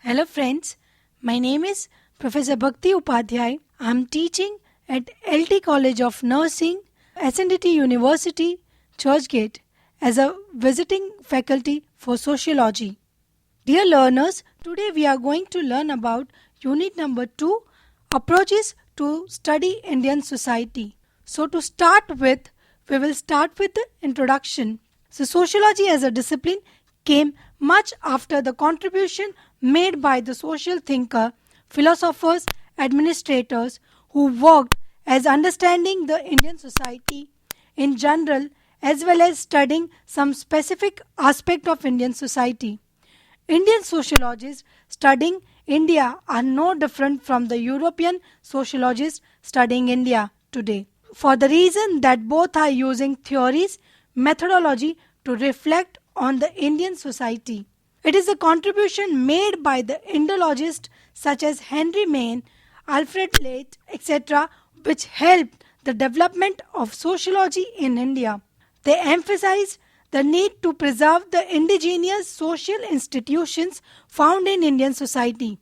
Hello friends, my name is Professor Bhakti Upadhyay. I am teaching at LT College of Nursing, SNDT University, Churchgate as a visiting faculty for sociology. Dear learners, today we are going to learn about unit number 2, approaches to study Indian society. So to start with, we will start with the introduction. So sociology as a discipline came much after the contribution made by the social thinker, philosophers, administrators who worked as understanding the Indian society in general as well as studying some specific aspect of Indian society. Indian sociologists studying India are no different from the European sociologists studying India today, for the reason that both are using theories, methodology to reflect on the Indian society. It is a contribution made by the Indologists such as Henry Maine, Alfred Late, etc., which helped the development of sociology in India. They emphasized the need to preserve the indigenous social institutions found in Indian society.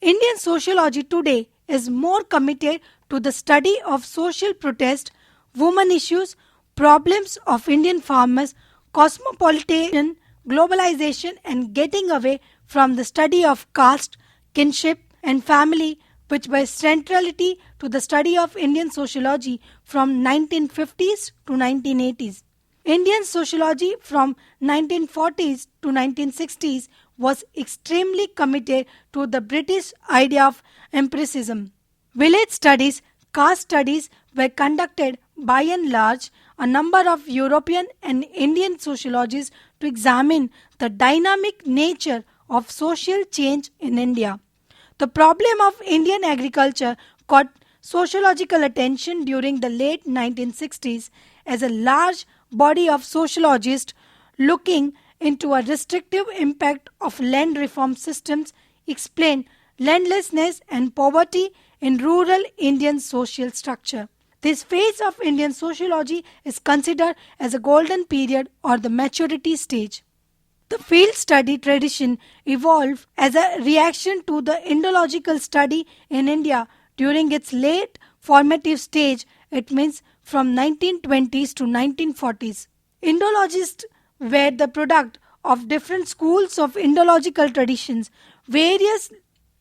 Indian sociology today is more committed to the study of social protest, women issues, problems of Indian farmers, cosmopolitan globalization, and getting away from the study of caste, kinship, and family, which were centrality to the study of Indian sociology from 1950s to 1980s. Indian sociology from 1940s to 1960s was extremely committed to the British idea of empiricism. Village studies, caste studies were conducted by and large a number of European and Indian sociologists to examine the dynamic nature of social change in India. The problem of Indian agriculture caught sociological attention during the late 1960s as a large body of sociologists looking into a restrictive impact of land reform systems explained landlessness and poverty in rural Indian social structure. This phase of Indian sociology is considered as a golden period or the maturity stage. The field study tradition evolved as a reaction to the Indological study in India during its late formative stage, it means from 1920s to 1940s. Indologists were the product of different schools of Indological traditions. Various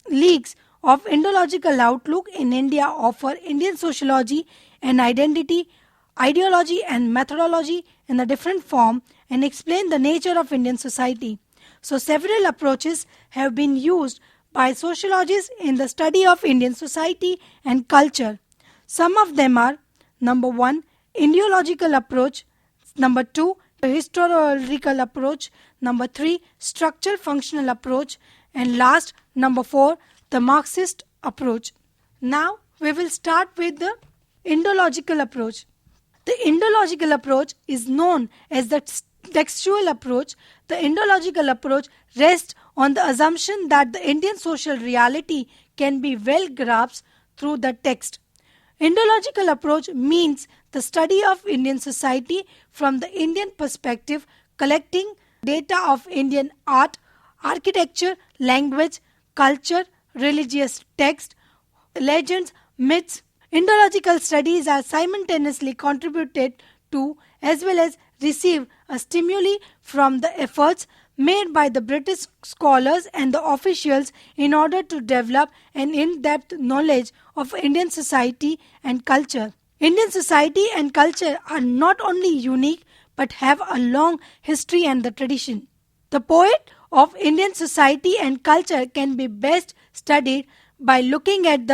leagues of Indological outlook in India offer Indian sociology and identity, ideology and methodology in a different form and explain the nature of Indian society. So several approaches have been used by sociologists in the study of Indian society and culture. Some of them are: number 1, ideological approach; number 2, historical approach; number 3, structure functional approach; and last, number 4, the Marxist approach. Now we will start with the Indological approach. The Indological approach is known as the textual approach. The Indological approach rests on the assumption that the Indian social reality can be well grasped through the text. Indological approach means the study of Indian society from the Indian perspective, collecting data of Indian art, architecture, language, culture, religious text, legends, myths. Indological studies are simultaneously contributed to as well as receive a stimuli from the efforts made by the British scholars and the officials in order to develop an in-depth knowledge of Indian society and culture. Indian society and culture are not only unique but have a long history and the tradition. The poet of Indian society and culture can be best studied by looking at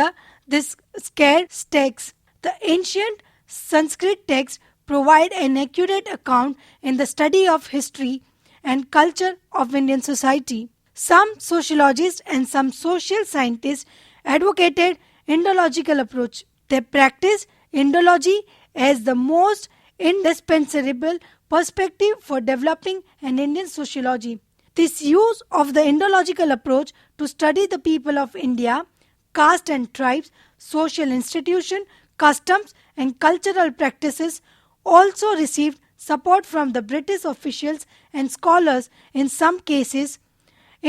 this scarce text. The ancient Sanskrit texts provide an accurate account in the study of history and culture of Indian society. Some sociologists and some social scientists advocated Indological approach. They practice Indology as the most indispensable perspective for developing an Indian sociology. This use of the Indological approach to study the people of India, caste and tribes, social institution, customs and cultural practices also received support from the British officials and scholars. In some cases,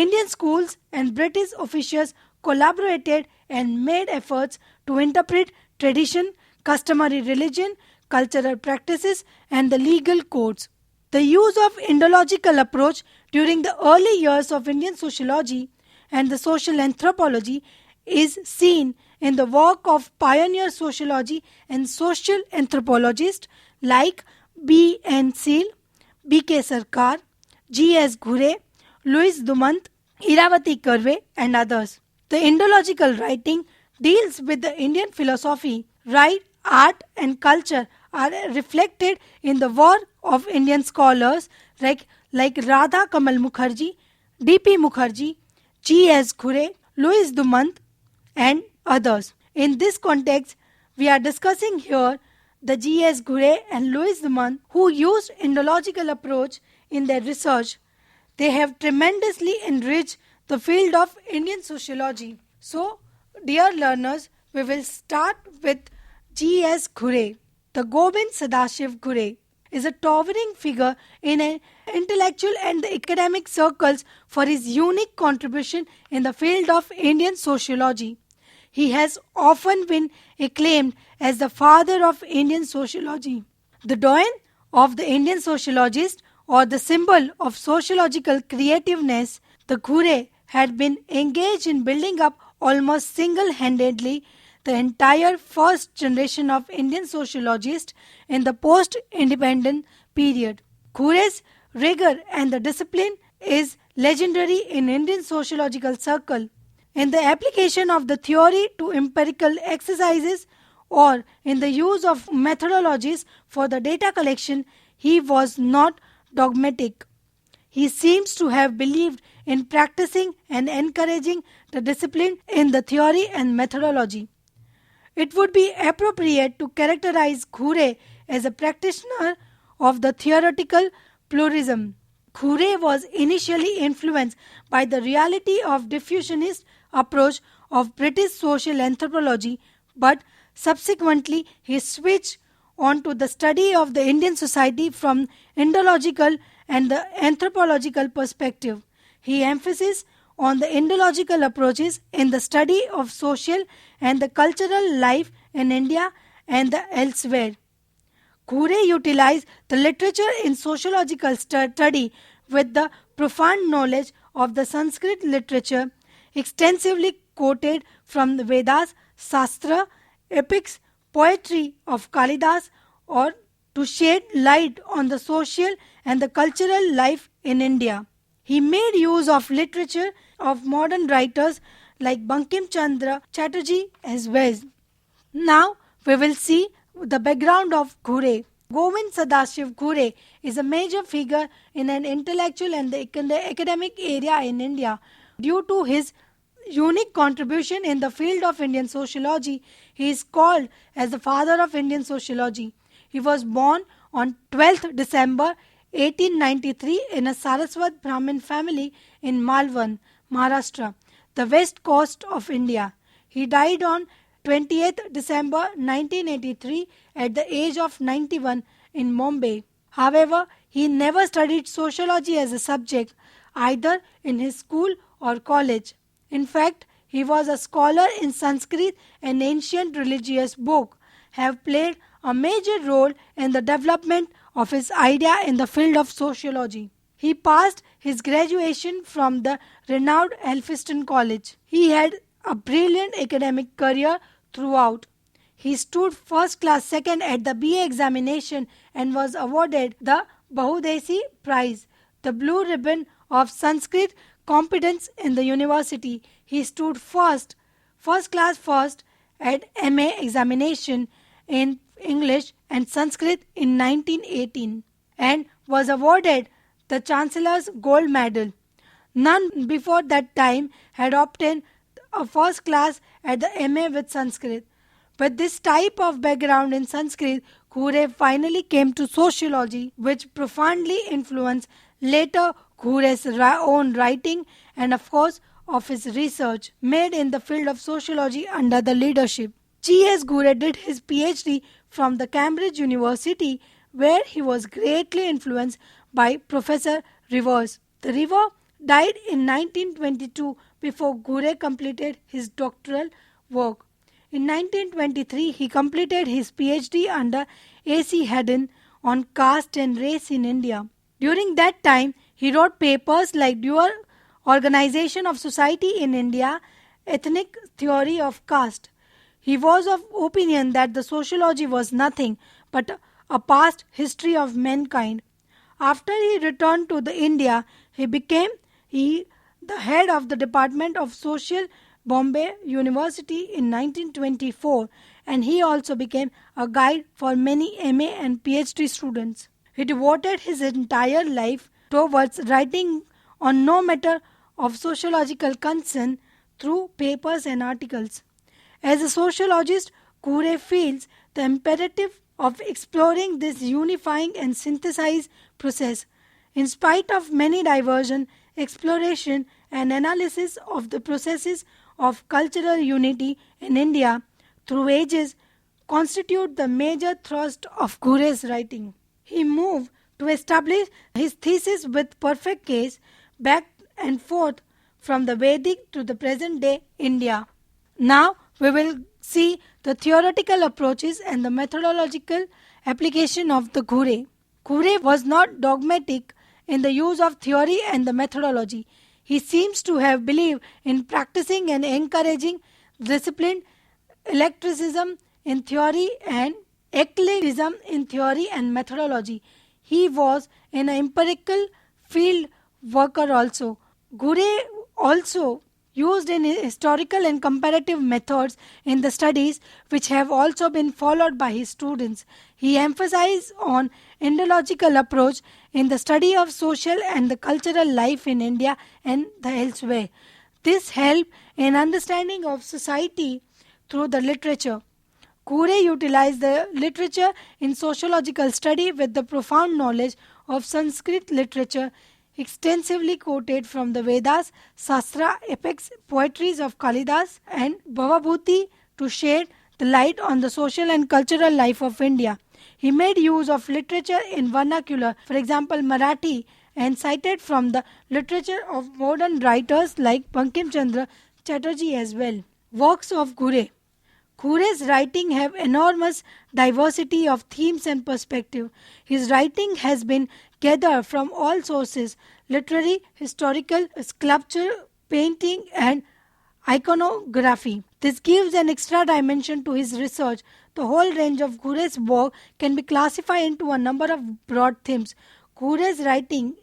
Indian schools and British officials collaborated and made efforts to interpret tradition, customary religion, cultural practices, and the legal codes. The use of Indological approach during the early years of Indian sociology and the social anthropology is seen in the work of pioneer sociology and social anthropologists like B. N. Seal, B. K. Sarkar, G. S. Ghure, Louis Dumont, Iravati Karve, and others. The Indological writing deals with the Indian philosophy, right, art, and culture are reflected in the work of Indian scholars like Radha Kamal Mukherjee, D. P. Mukherjee, G. S. Ghure, Louis Dumont, and others. In this context, we are discussing here the G. S. Ghure and Louis Dumont who used Indological approach in their research. They have tremendously enriched the field of Indian sociology. So, dear learners, we will start with G. S. Ghure. The Gobind Sadashiv Ghure is a towering figure in an intellectual and academic circles for his unique contribution in the field of Indian sociology. He has often been acclaimed as the father of Indian sociology, the doyen of the Indian sociologist, or the symbol of sociological creativeness. The Ghure had been engaged in building up almost single-handedly the entire first generation of Indian sociologists in the post-independent period. Ghure's rigor and the discipline is legendary in Indian sociological circle. In the application of the theory to empirical exercises or in the use of methodologies for the data collection, he was not dogmatic. He seems to have believed in practicing and encouraging the discipline in the theory and methodology. It would be appropriate to characterize Ghure as a practitioner of the theoretical pluralism. Ghure was initially influenced by the reality of diffusionist approach of British social anthropology, but subsequently he switched on to the study of the Indian society from Indological and the anthropological perspective. He emphasized on the Indological approaches in the study of social and the cultural life in India and the elsewhere. Ghure utilized the literature in sociological study with the profound knowledge of the Sanskrit literature, extensively quoted from the Vedas, Shastra, epics, poetry of Kalidas, or to shed light on the social and the cultural life in India. He made use of literature of modern writers like Bankim Chandra Chatterjee as well. Now we will see the background of Ghure. Govind Sadashiv Ghure is a major figure in an intellectual and the academic area in India. Due to his unique contribution in the field of Indian sociology, he is called as the father of Indian sociology. He was born on 12th December 1893 in a Saraswat Brahmin family in Malvan, Maharashtra, the west coast of India. He died on 20th December 1983 at the age of 91 in Mumbai. However, he never studied sociology as a subject, either in his school or college. In fact, he was a scholar in Sanskrit and ancient religious book, have played a major role in the development of his idea in the field of sociology. He passed his graduation from the renowned Elphinstone College. He had a brilliant academic career throughout. He stood first class second at the BA examination and was awarded the Bahudesi Prize, the blue ribbon of Sanskrit competence in the university. He stood first class first at MA examination in English and Sanskrit in 1918 and was awarded the Chancellor's Gold Medal. None before that time had obtained a first class at the MA with Sanskrit. With this type of background in Sanskrit, Ghure finally came to sociology, which profoundly influenced later Ghure's own writing and of course of his research made in the field of sociology under the leadership. G. S. Ghure did his PhD from the Cambridge University, where he was greatly influenced by Professor Rivers. The River died in 1922 before Ghure completed his doctoral work. In 1923, he completed his PhD under A.C. Haddon on caste and race in India. During that time, he wrote papers like Dual Organization of Society in India, Ethnic Theory of Caste. He was of opinion that the sociology was nothing but a past history of mankind. After he returned to the India, he became the head of the Department of Social Bombay University in 1924, and he also became a guide for many MA and PhD students. He devoted his entire life towards writing on no matter of sociological concern through papers and articles. As a sociologist, Ghure feels the imperative of exploring this unifying and synthesized process. In spite of many diversion, exploration and analysis of the processes of cultural unity in India through ages constitute the major thrust of Ghure's writing. He moved to establish his thesis with perfect case back and forth from the Vedic to the present day India. Now we will see the theoretical approaches and the methodological application of the Ghure. Ghure was not dogmatic in the use of theory and the methodology. He seems to have believed in practicing and encouraging disciplined eclecticism in theory and methodology. He was an empirical field worker also. Ghure also used in historical and comparative methods in the studies which have also been followed by his students. He emphasized on Indological approach in the study of social and the cultural life in India and the elsewhere. This helped in understanding of society through the literature. Ghure utilized the literature in sociological study with the profound knowledge of Sanskrit literature extensively quoted from the Vedas, Shastra, epics, poetries of Kalidas and Bhavabhuti to shed the light on the social and cultural life of India. He made use of literature in vernacular, for example Marathi, and cited from the literature of modern writers like Bankim Chandra Chatterjee as well. Works of Ghure. Ghure's writing have enormous diversity of themes and perspective. His writing has been gathered from all sources: literary, historical, sculpture, painting and iconography. This gives an extra dimension to his research. The whole range of Ghure's work can be classified into a number of broad themes. Ghure's writing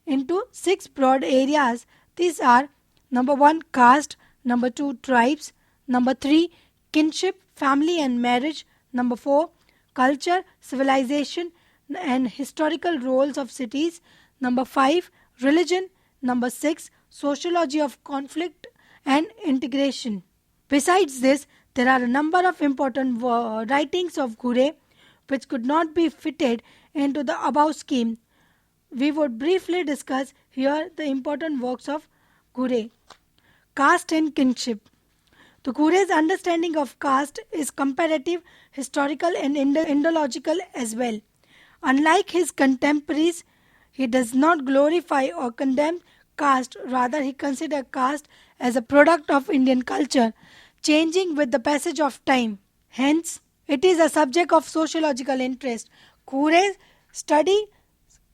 into 6 broad areas. These are: number 1, caste; number 2, tribes; number 3, kinship, family and marriage; number 4, culture, civilization and historical roles of cities; number 5, religion; number 6, sociology of conflict and integration. Besides this, there are a number of important writings of Ghure which could not be fitted into the above scheme. We would briefly discuss here the important works of Ghure. Caste and kinship. The Ghure's understanding of caste is comparative, historical and Indological as well. Unlike his contemporaries, he does not glorify or condemn caste, rather he considers caste as a product of Indian culture, changing with the passage of time. Hence, it is a subject of sociological interest. Ghure studied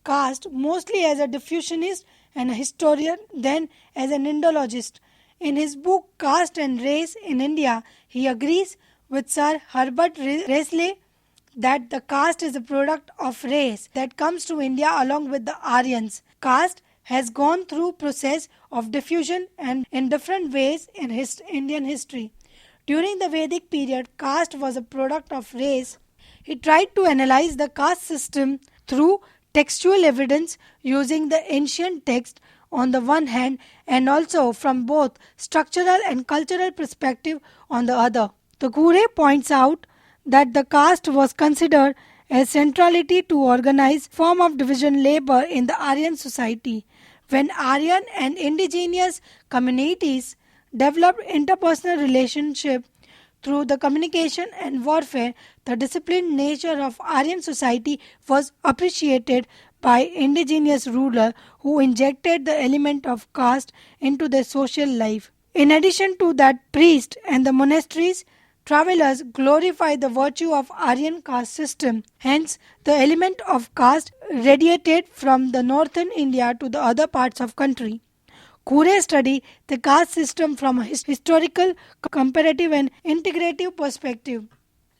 caste mostly as a diffusionist and a historian than as an Indologist. In his book Caste and Race in India, he agrees with Sir Herbert Raceley that the caste is a product of race that comes to India along with the Aryans. Caste has gone through process of diffusion and in different ways in Indian history. During the Vedic period, caste was a product of race. He tried to analyze the caste system through textual evidence using the ancient text on the one hand and also from both structural and cultural perspective on the other. The Ghure points out that the caste was considered as centrality to organize form of division labor in the Aryan society. When Aryan and indigenous communities developed interpersonal relationship through the communication and warfare, the disciplined nature of Aryan society was appreciated by indigenous rulers who injected the element of caste into their social life. In addition to that, priests and the monasteries, travelers glorify the virtue of Aryan caste system. Hence, the element of caste radiated from the northern India to the other parts of country. Kure studied the caste system from a historical, comparative and integrative perspective.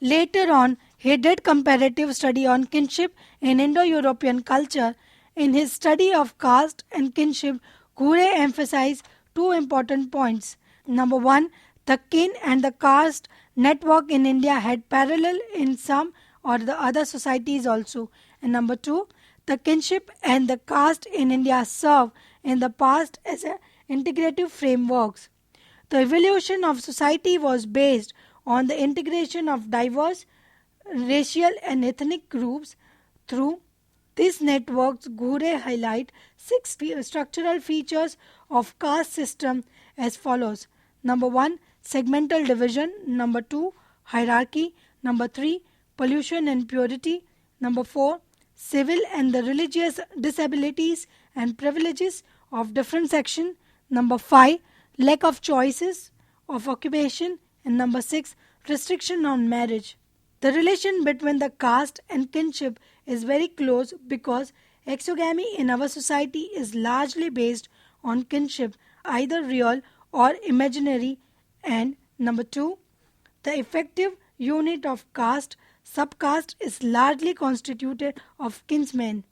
Later on, he did comparative study on kinship in Indo-European culture. In his study of caste and kinship, Kure emphasized two important points. Number one, the kin and the caste network in India had parallel in some or the other societies also. And number two, the kinship and the caste in India serve in the past as integrative frameworks. The evolution of society was based on the integration of diverse racial and ethnic groups. Through these networks, Gure highlight six structural features of caste system as follows. Number one, segmental division. Number two, hierarchy. Number three, pollution and purity. Number four, civil and the religious disabilities and privileges of different sections. Number five, lack of choices of occupation. And number six, restriction on marriage. The relation between the caste and kinship is very close because exogamy in our society is largely based on kinship, either real or imaginary. And number two, the effective unit of caste, subcaste, is largely constituted of kinsmen.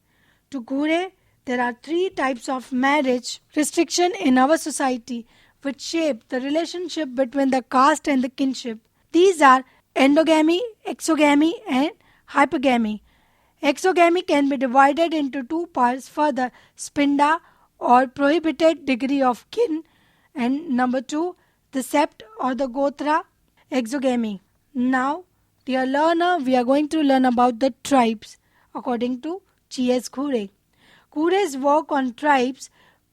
To Gure, there are three types of marriage restriction in our society which shape the relationship between the caste and the kinship. These are endogamy, exogamy, and hypergamy. Exogamy can be divided into two parts further: spinda or prohibited degree of kin, and number two, the sept or the gotra exogamy. Now, dear learner, we are going to learn about the tribes according to G.S. Kure. Kure's work on tribes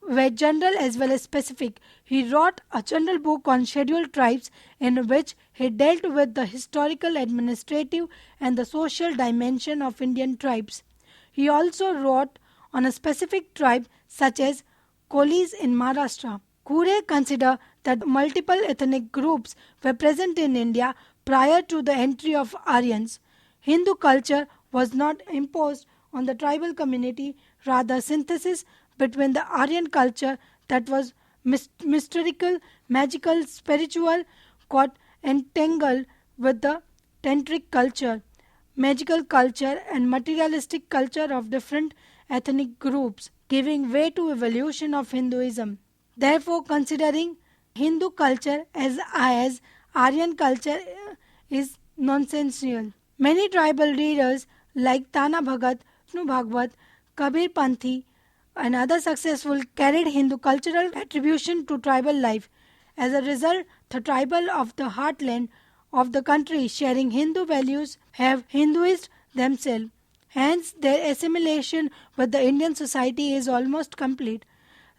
were general as well as specific. He wrote a general book on scheduled tribes in which he dealt with the historical, administrative and the social dimension of Indian tribes. He also wrote on a specific tribe such as Kolis in Maharashtra. Kure considered that multiple ethnic groups were present in India prior to the entry of Aryans. Hindu culture was not imposed on the tribal community, rather synthesis between the Aryan culture that was mystical, magical, spiritual, got entangled with the tantric culture, magical culture and materialistic culture of different ethnic groups, giving way to evolution of Hinduism. Therefore, considering Hindu culture as Aryan culture is nonsensical. Many tribal readers like Tana Bhagat, Vishnu Bhagwat, Kabir Panthi and other successful carried Hindu cultural attribution to tribal life. As a result, the tribal of the heartland of the country sharing Hindu values have Hinduized themselves. Hence, their assimilation with the Indian society is almost complete.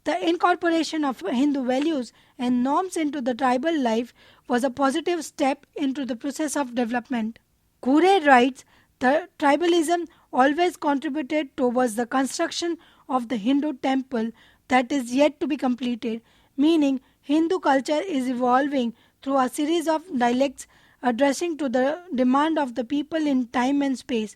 The incorporation of Hindu values and norms into the tribal life was a positive step into the process of development. Kure writes, the tribalism always contributed towards the construction of the Hindu temple that is yet to be completed, meaning Hindu culture is evolving through a series of dialects addressing to the demand of the people in time and space.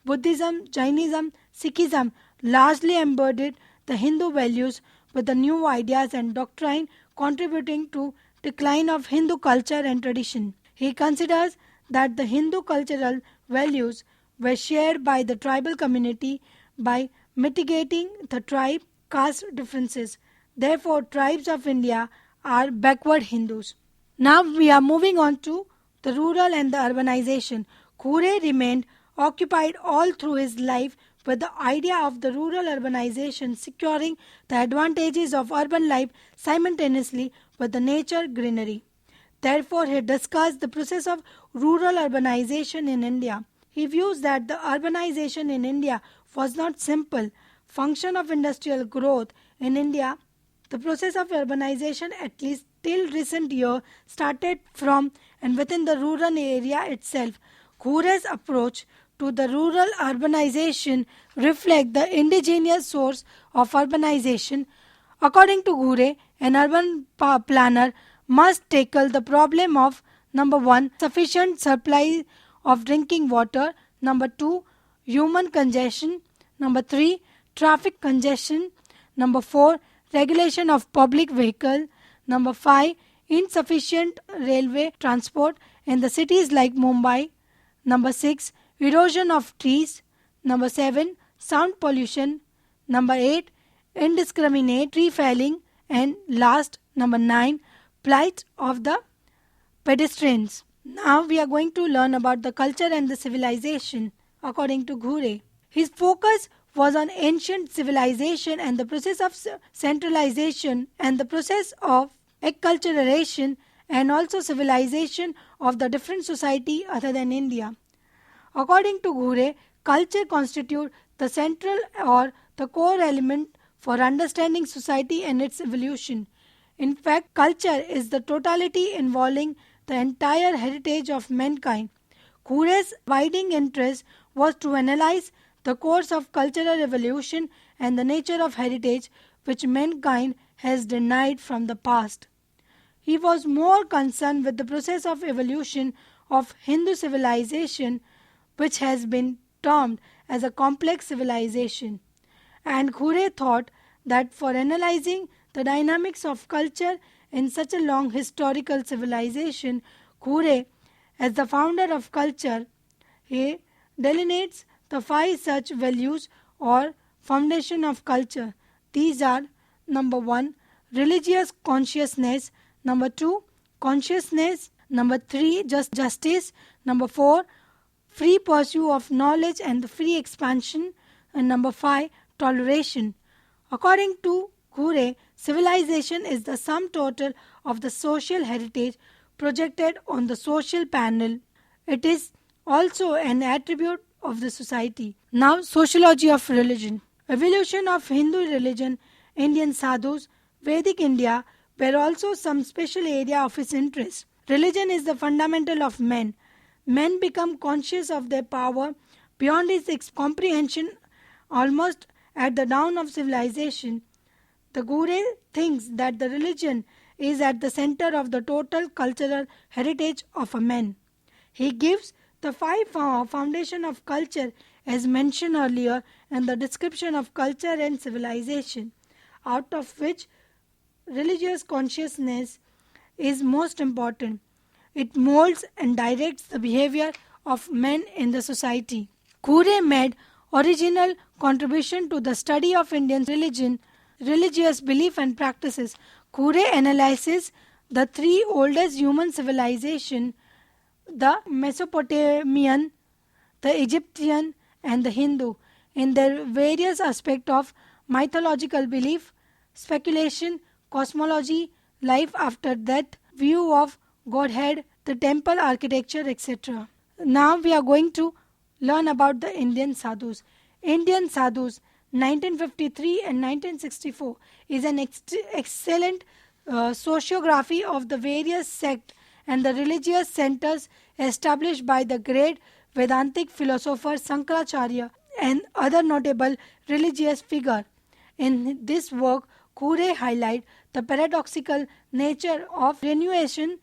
Buddhism, Jainism, Sikhism largely embodied the Hindu values with the new ideas and doctrine contributing to decline of Hindu culture and tradition. He considers that the Hindu cultural values were shared by the tribal community by mitigating the tribe caste differences. Therefore, tribes of India are backward Hindus. Now we are moving on to the rural and the urbanization. Kure remained occupied all through his life with the idea of the rural urbanization securing the advantages of urban life simultaneously with the nature greenery. Therefore, he discussed the process of rural urbanization in India. He views that the urbanization in India was not simple function of industrial growth in India. The process of urbanization, at least till recent year, started from and within the rural area itself. Kure's approach to the rural urbanization reflect the indigenous source of urbanization. According to Ghure, an urban planner must tackle the problem of number 1, sufficient supply of drinking water, number 2, human congestion, number 3, traffic congestion, number 4, regulation of public vehicle, number 5, insufficient railway transport in the cities like Mumbai, number 6, erosion of trees, number 7, sound pollution, number 8, indiscriminate tree felling, and last, number 9, plight of the pedestrians. Now we are going to learn about the culture and the civilization according to Ghure. His focus was on ancient civilization and the process of centralization and the process of acculturation and also civilization of the different society other than India. According to Ghure, culture constitutes the central or the core element for understanding society and its evolution. In fact, culture is the totality involving the entire heritage of mankind. Ghure's abiding interest was to analyze the course of cultural evolution and the nature of heritage which mankind has denied from the past. He was more concerned with the process of evolution of Hindu civilization, which has been termed as a complex civilization. And Ghure thought that for analyzing the dynamics of culture in such a long historical civilization, Ghure, as the founder of culture, he delineates the 5 such values or foundation of culture. These are number 1, religious consciousness, number 2, consciousness, number 3, justice, number 4, free pursuit of knowledge and the free expansion, and number 5, toleration. According to Ghure, civilization is the sum total of the social heritage projected on the social panel. It is also an attribute of the society. Now, sociology of religion. Evolution of Hindu religion, Indian sadhus, Vedic India were also some special area of his interest. Religion is the fundamental of men. Men become conscious of their power beyond his comprehension almost at the dawn of civilization. The Ghure thinks that the religion is at the center of the total cultural heritage of a man. He gives the 5 foundation of culture as mentioned earlier and the description of culture and civilization, out of which religious consciousness is most important. It molds and directs the behavior of men in the society. Ghure made original contribution to the study of Indian religion, religious belief and practices. Ghure analyzes the 3 oldest human civilizations, the Mesopotamian, the Egyptian and the Hindu, in their various aspects of mythological belief, speculation, cosmology, life after death, view of Godhead, the temple architecture, etc. Now we are going to learn about the Indian sadhus. Indian sadhus 1953 and 1964 is an excellent sociography of the various sects and the religious centers established by the great Vedantic philosopher Sankaracharya and other notable religious figures. In this work, Ghure highlights the paradoxical nature of renunciation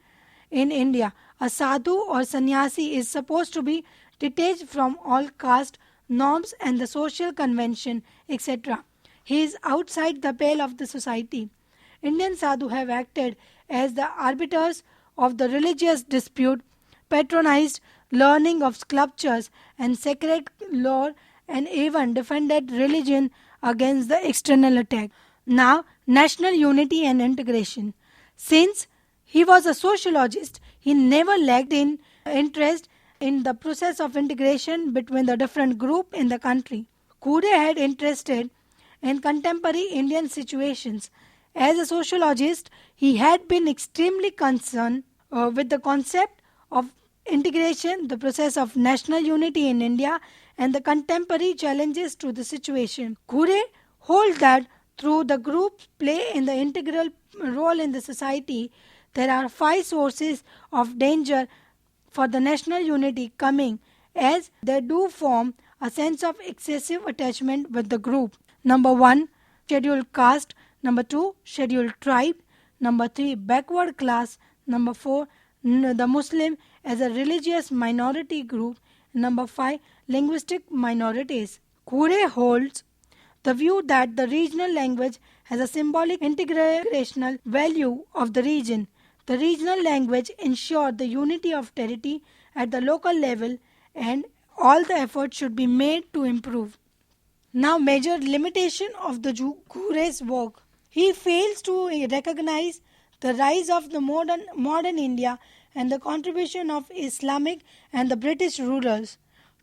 in India. A sadhu or sannyasi is supposed to be detached from all caste, norms and the social convention, etc. He is outside the pale of the society. Indian sadhu have acted as the arbiters of the religious dispute, patronized learning of sculptures and sacred lore, and even defended religion against the external attack. Now, national unity and integration. Since he was a sociologist, he never lacked in interest in the process of integration between the different groups in the country. Ghure had interested in contemporary Indian situations. As a sociologist, he had been extremely concerned with the concept of integration, the process of national unity in India, and the contemporary challenges to the situation. Ghure holds that through the groups play in the integral role in the society, there are 5 sources of danger for the national unity coming as they do form a sense of excessive attachment with the group. Number 1, scheduled caste. Number 2, scheduled tribe. Number 3, backward class. Number 4, the Muslim as a religious minority group. Number 5, linguistic minorities. Kure holds the view that the regional language has a symbolic integrational value of the region. The regional language ensures the unity of territory at the local level, and all the effort should be made to improve. Now, major limitation of the Ghure's work. He fails to recognize the rise of the modern India and the contribution of Islamic and the British rulers.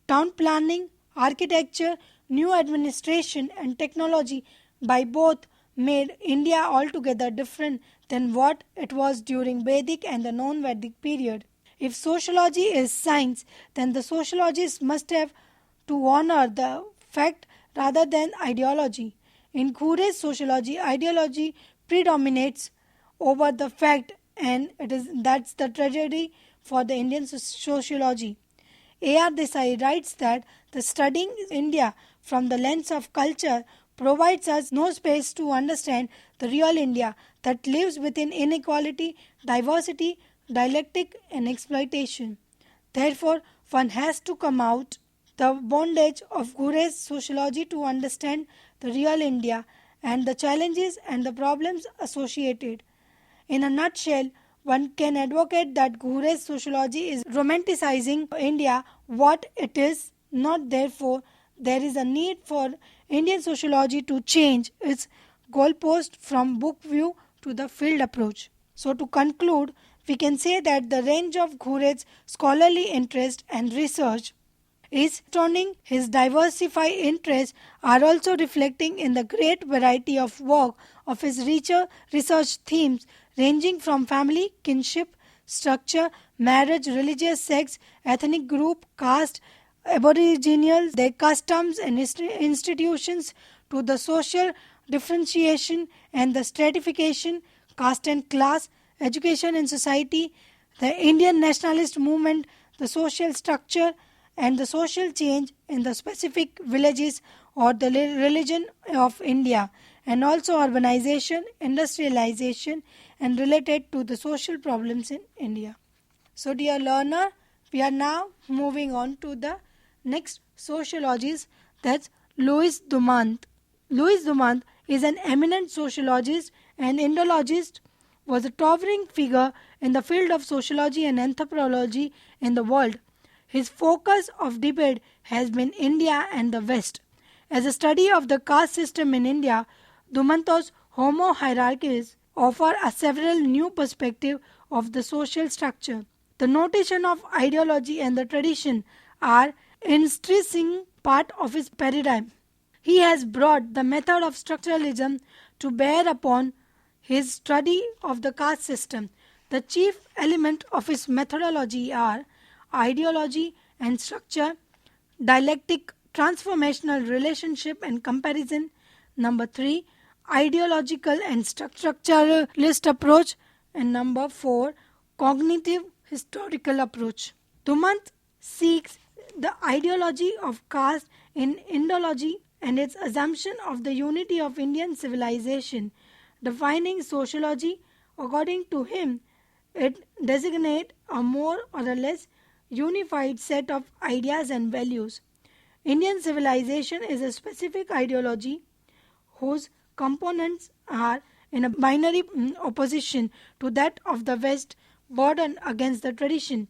Town planning, architecture, new administration and technology by both made India altogether different than what it was during Vedic and the non-Vedic period. If sociology is science, then the sociologists must have to honor the fact rather than ideology. In Ghure's sociology, ideology predominates over the fact, and that's the tragedy for the Indian sociology. A.R. Desai writes that the studying India from the lens of culture provides us no space to understand the real India that lives within inequality, diversity, dialectic and exploitation. Therefore, one has to come out the bondage of Ghure's sociology to understand the real India and the challenges and the problems associated. In a nutshell, one can advocate that Ghure's sociology is romanticizing India what it is not. Therefore, there is a need for Indian sociology to change its goalpost from book view to the field approach. So to conclude, we can say that the range of Ghure's scholarly interest and research is turning. His diversified interests are also reflecting in the great variety of work of his richer research themes ranging from family, kinship, structure, marriage, religious sects, ethnic group, caste, aboriginal, their customs and institutions to the social differentiation and the stratification, caste and class, education and society, the Indian nationalist movement, the social structure and the social change in the specific villages or the religion of India, and also urbanization, industrialization and related to the social problems in India. So dear learner, we are now moving on to the next sociologist, that's Louis Dumont. Louis Dumont is an eminent sociologist and Indologist, was a towering figure in the field of sociology and anthropology in the world. His focus of debate has been India and the West. As a study of the caste system in India, Dumont's Homo hierarchies offer a several new perspectives of the social structure. The notation of ideology and the tradition are intrinsic part of his paradigm. He has brought the method of structuralism to bear upon his study of the caste system. The chief element of his methodology are ideology and structure, dialectic transformational relationship and comparison. Number 3, ideological and structuralist approach. And number 4, cognitive historical approach. Dumont seeks the ideology of caste in Indology and its assumption of the unity of Indian civilization. Defining sociology, according to him, it designates a more or less unified set of ideas and values. Indian civilization is a specific ideology whose components are in a binary opposition to that of the West, burden against the tradition,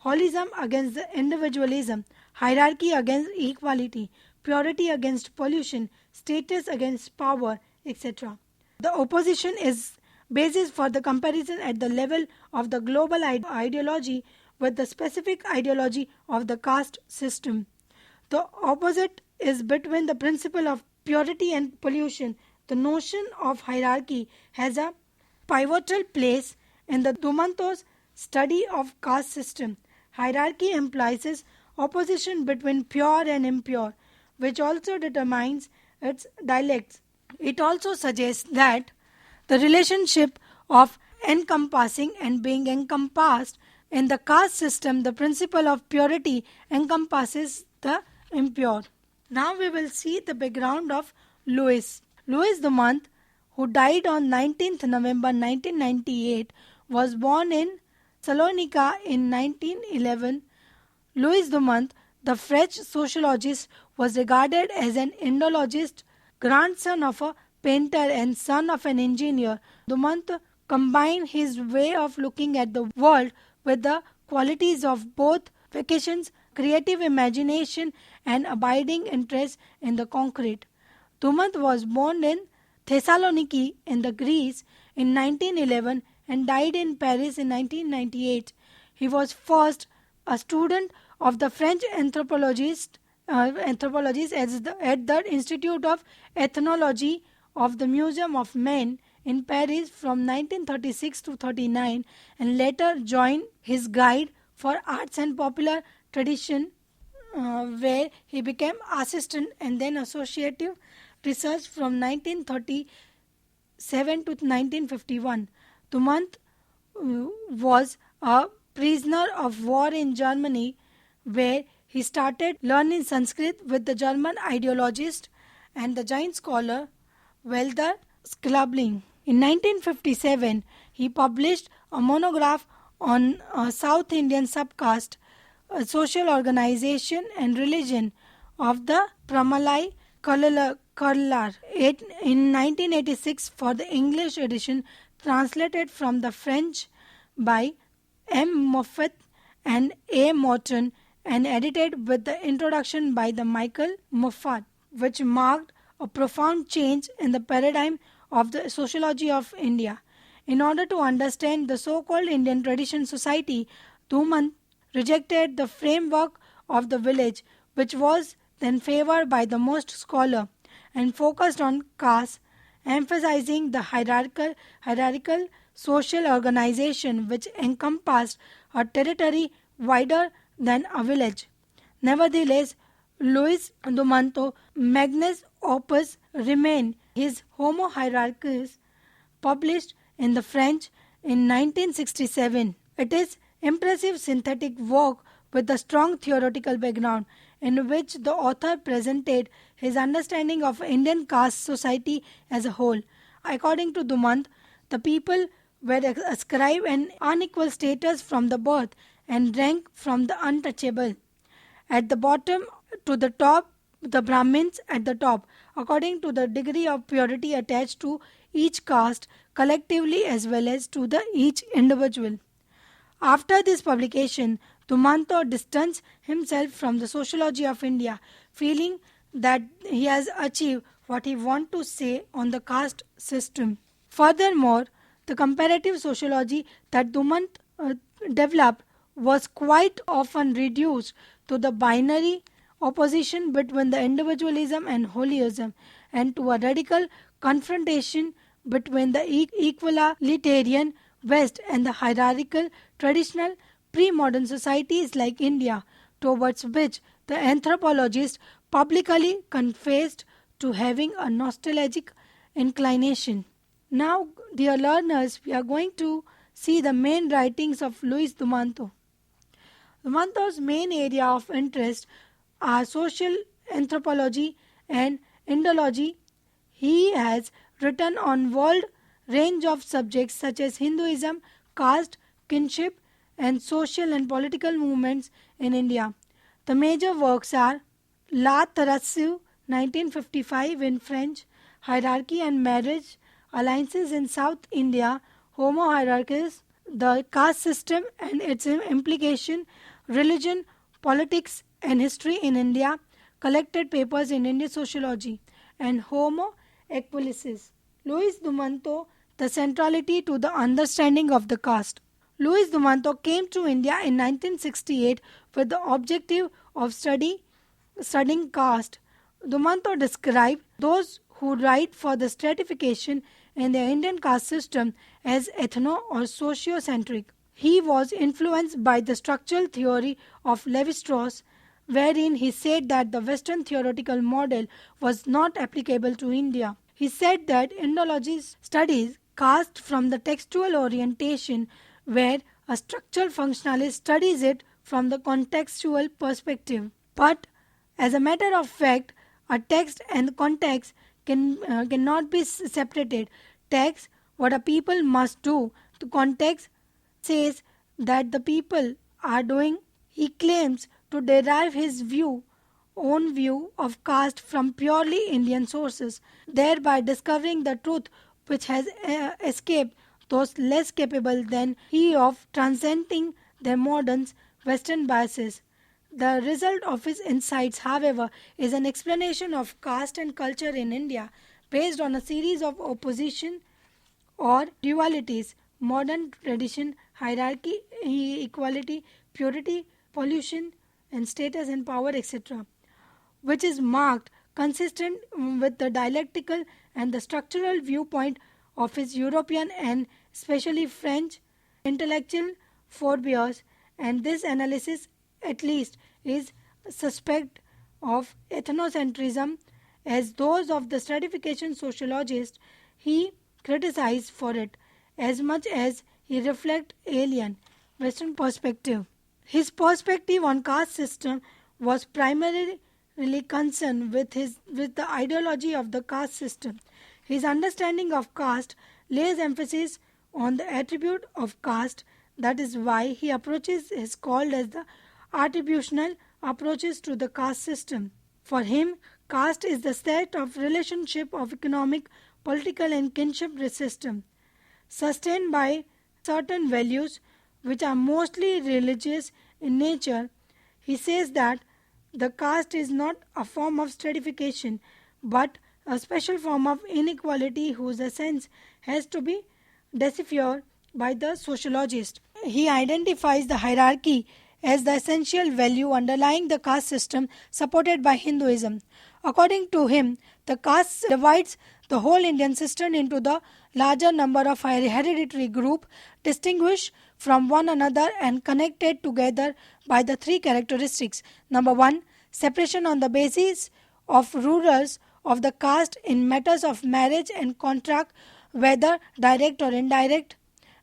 holism against the individualism, hierarchy against equality, purity against pollution, status against power, etc. The opposition is basis for the comparison at the level of the global ideology with the specific ideology of the caste system. The opposite is between the principle of purity and pollution. The notion of hierarchy has a pivotal place in the Dumont's study of caste system. Hierarchy implies opposition between pure and impure, which also determines its dialects. It also suggests that the relationship of encompassing and being encompassed In the caste system, the principle of purity encompasses the impure. Now we will see the background of Louis. Louis Dumont, who died on 19th November 1998, was born in Salonika in 1911. Louis Dumont, the French sociologist, was regarded as an Indologist, grandson of a painter and son of an engineer. Dumont combined his way of looking at the world with the qualities of both vacations, creative imagination, and abiding interest in the concrete. Dumont was born in Thessaloniki in the Greece in 1911 and died in Paris in 1998. He was first a student of the French anthropologist at the Institute of Ethnology of the Museum of Men in Paris from 1936 to 39, and later joined his guide for arts and popular tradition, where he became assistant and then associative research from 1937 to 1951. Dumont was a prisoner of war in Germany, where he started learning Sanskrit with the German ideologist and the Jain scholar Walter Sklabling. In 1957, he published a monograph on South Indian subcaste, social organization and religion of the Pramalai Karlar. In 1986, for the English edition translated from the French by M. Moffat and A. Morton and edited with the introduction by the Michael Moffat, which marked a profound change in the paradigm of the sociology of India. In order to understand the so-called Indian Tradition Society, Dumont rejected the framework of the village, which was then favored by the most scholar, and focused on caste, emphasizing the hierarchical social organization which encompassed a territory wider than a village. Nevertheless, Louis Dumonto magnus opus remained his Homo Hierarchicus, published in the French in 1967. It is impressive synthetic work with a strong theoretical background, in which the author presented his understanding of Indian caste society as a whole. According to Dumont, the people were ascribed an unequal status from the birth and rank from the untouchable at the bottom to the top, the Brahmins at the top, according to the degree of purity attached to each caste collectively as well as to the each individual. After this publication, Dumonto distanced himself from the sociology of India, feeling that he has achieved what he wanted to say on the caste system. Furthermore, the comparative sociology that Dumont developed was quite often reduced to the binary opposition between the individualism and holism, and to a radical confrontation between the equalitarian West and the hierarchical traditional pre-modern societies like India, towards which the anthropologist publicly confessed to having a nostalgic inclination. Now, dear learners, we are going to see the main writings of Louis Dumonto. Dumonto's main area of interest are social anthropology and Indology. He has written on world range of subjects such as Hinduism, caste, kinship, and social and political movements in India. The major works are La Tarassu, 1955 in French, Hierarchy and Marriage, Alliances in South India, Homo Hierarchicus, the caste system and its implication, Religion, Politics and History in India, Collected Papers in Indian Sociology, and Homo Equivocis. Louis Dumonto, the centrality to the understanding of the caste. Louis Dumonto came to India in 1968 with the objective of studying caste. Dumonto described those who write for the stratification in the Indian caste system as ethno or socio-centric. He was influenced by the structural theory of Lévi-Strauss, wherein he said that the Western theoretical model was not applicable to India. He said that Indology studies caste from the textual orientation, where A structural functionalist studies it from the contextual perspective. But as a matter of fact, a text and context cannot be separated. Text, what a people must do. The context says that the people are doing. He claims to derive his own view of caste from purely Indian sources, thereby discovering the truth which has escaped those less capable than he of transcending their modern Western biases. The result of his insights, however, is an explanation of caste and culture in India based on a series of opposition or dualities: modern tradition, hierarchy, equality, purity, pollution, and status and power, etc., which is marked consistent with the dialectical and the structural viewpoint of his European and especially French intellectual forebears, and this analysis at least is suspect of ethnocentrism as those of the stratification sociologist he criticized for it as much as he reflect alien Western perspective. His perspective on caste system was primarily concerned with the ideology of the caste system. His understanding of caste lays emphasis on the attribute of caste. That is why he approaches is called as the attributional approaches to the caste system. For him, caste is the set of relationship of economic, political and kinship system sustained by certain values which are mostly religious in nature. He says that the caste is not a form of stratification but a special form of inequality whose essence has to be deciphered by the sociologist. He identifies the hierarchy as the essential value underlying the caste system supported by Hinduism. According to him, the caste divides the whole Indian system into the larger number of hereditary groups distinguished from one another and connected together by the three characteristics. Number 1, separation on the basis of rulers of the caste in matters of marriage and contract, whether direct or indirect.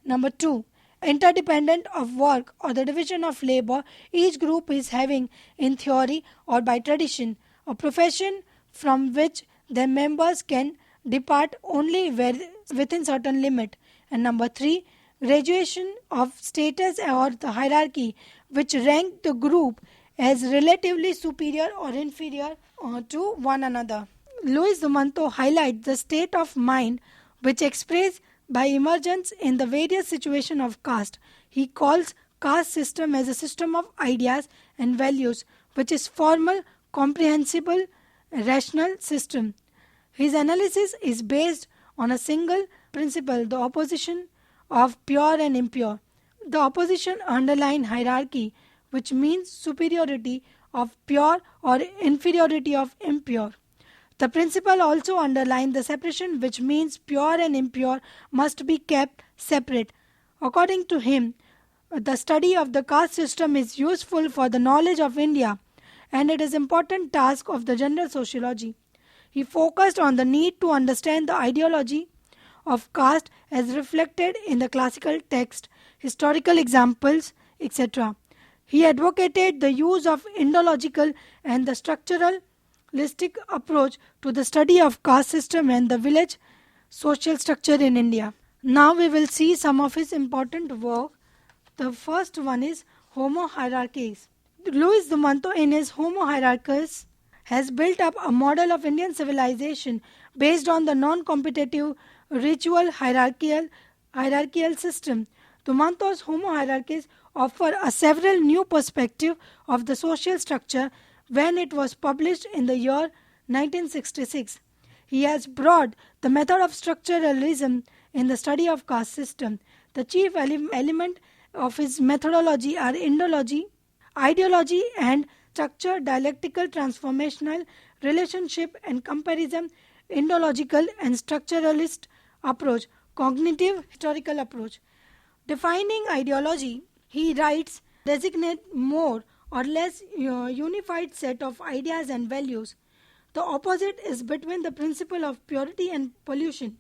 Number 2, interdependent of work or the division of labor each group is having in theory or by tradition, a profession from which their members can depart only within certain limit. And number 3, graduation of status or the hierarchy which rank the group as relatively superior or inferior to one another. Luis Dumanto highlights the state of mind which expressed by emergence in the various situations of caste. He calls caste system as a system of ideas and values which is formal, comprehensible, rational system. His analysis is based on a single principle, the opposition of pure and impure. The opposition underline hierarchy, which means superiority of pure or inferiority of impure. The principle also underlines the separation, which means pure and impure must be kept separate. According to him, the study of the caste system is useful for the knowledge of India and it is an important task of the general sociology. He focused on the need to understand the ideology of caste as reflected in the classical text, historical examples, etc. He advocated the use of Indological and the structuralistic approach to the study of caste system and the village social structure in India. Now we will see some of his important work. The first one is Homo Hierarchies. Luis Dumanto in his Homo Hierarchies has built up a model of Indian civilization based on the non-competitive ritual hierarchical system. Dumanto's Homo Hierarchies offer a several new perspective of the social structure when it was published in the year 1966. He has brought the method of structuralism in the study of caste system. The chief element of his methodology are Indology, ideology and structure, dialectical, transformational, relationship and comparison, Indological and structuralist approach, cognitive historical approach. Defining ideology, he writes, designate more or less unified set of ideas and values. The opposite is between the principle of purity and pollution.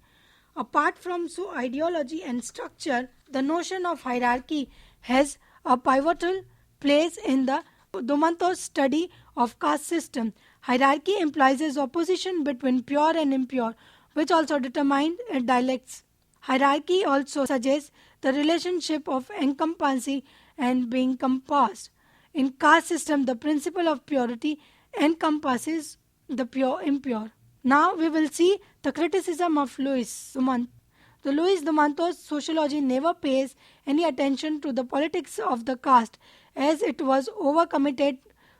Apart from ideology and structure, the notion of hierarchy has a pivotal place in the Dumanto's study of caste system. Hierarchy implies opposition between pure and impure, which also determine dialects. Hierarchy also suggests the relationship of encompassing and being compassed. In caste system, the principle of purity encompasses the pure impure. Now we will see the criticism of Louis Dumont. The Louis Dumonto's sociology never pays any attention to the politics of the caste, as it was overcommitted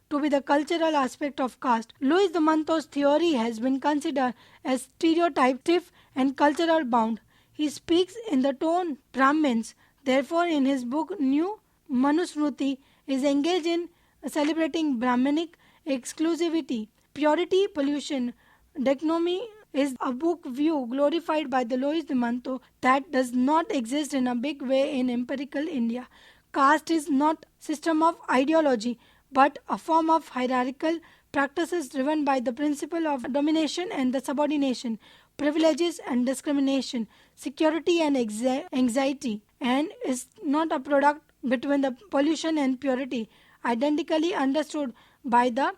to be the cultural aspect of caste. Louis Dumonto's theory has been considered as stereotyped and cultural bound. He speaks in the tone Brahmins. Therefore, in his book New Manusmriti, is engaged in celebrating Brahminic exclusivity, purity, pollution, dichotomy is a book view glorified by the Louis Dumonto that does not exist in a big way in empirical India. Caste is not system of ideology but a form of hierarchical practices driven by the principle of domination and the subordination, privileges and discrimination, security and anxiety, and is not a product between the pollution and purity, identically understood by the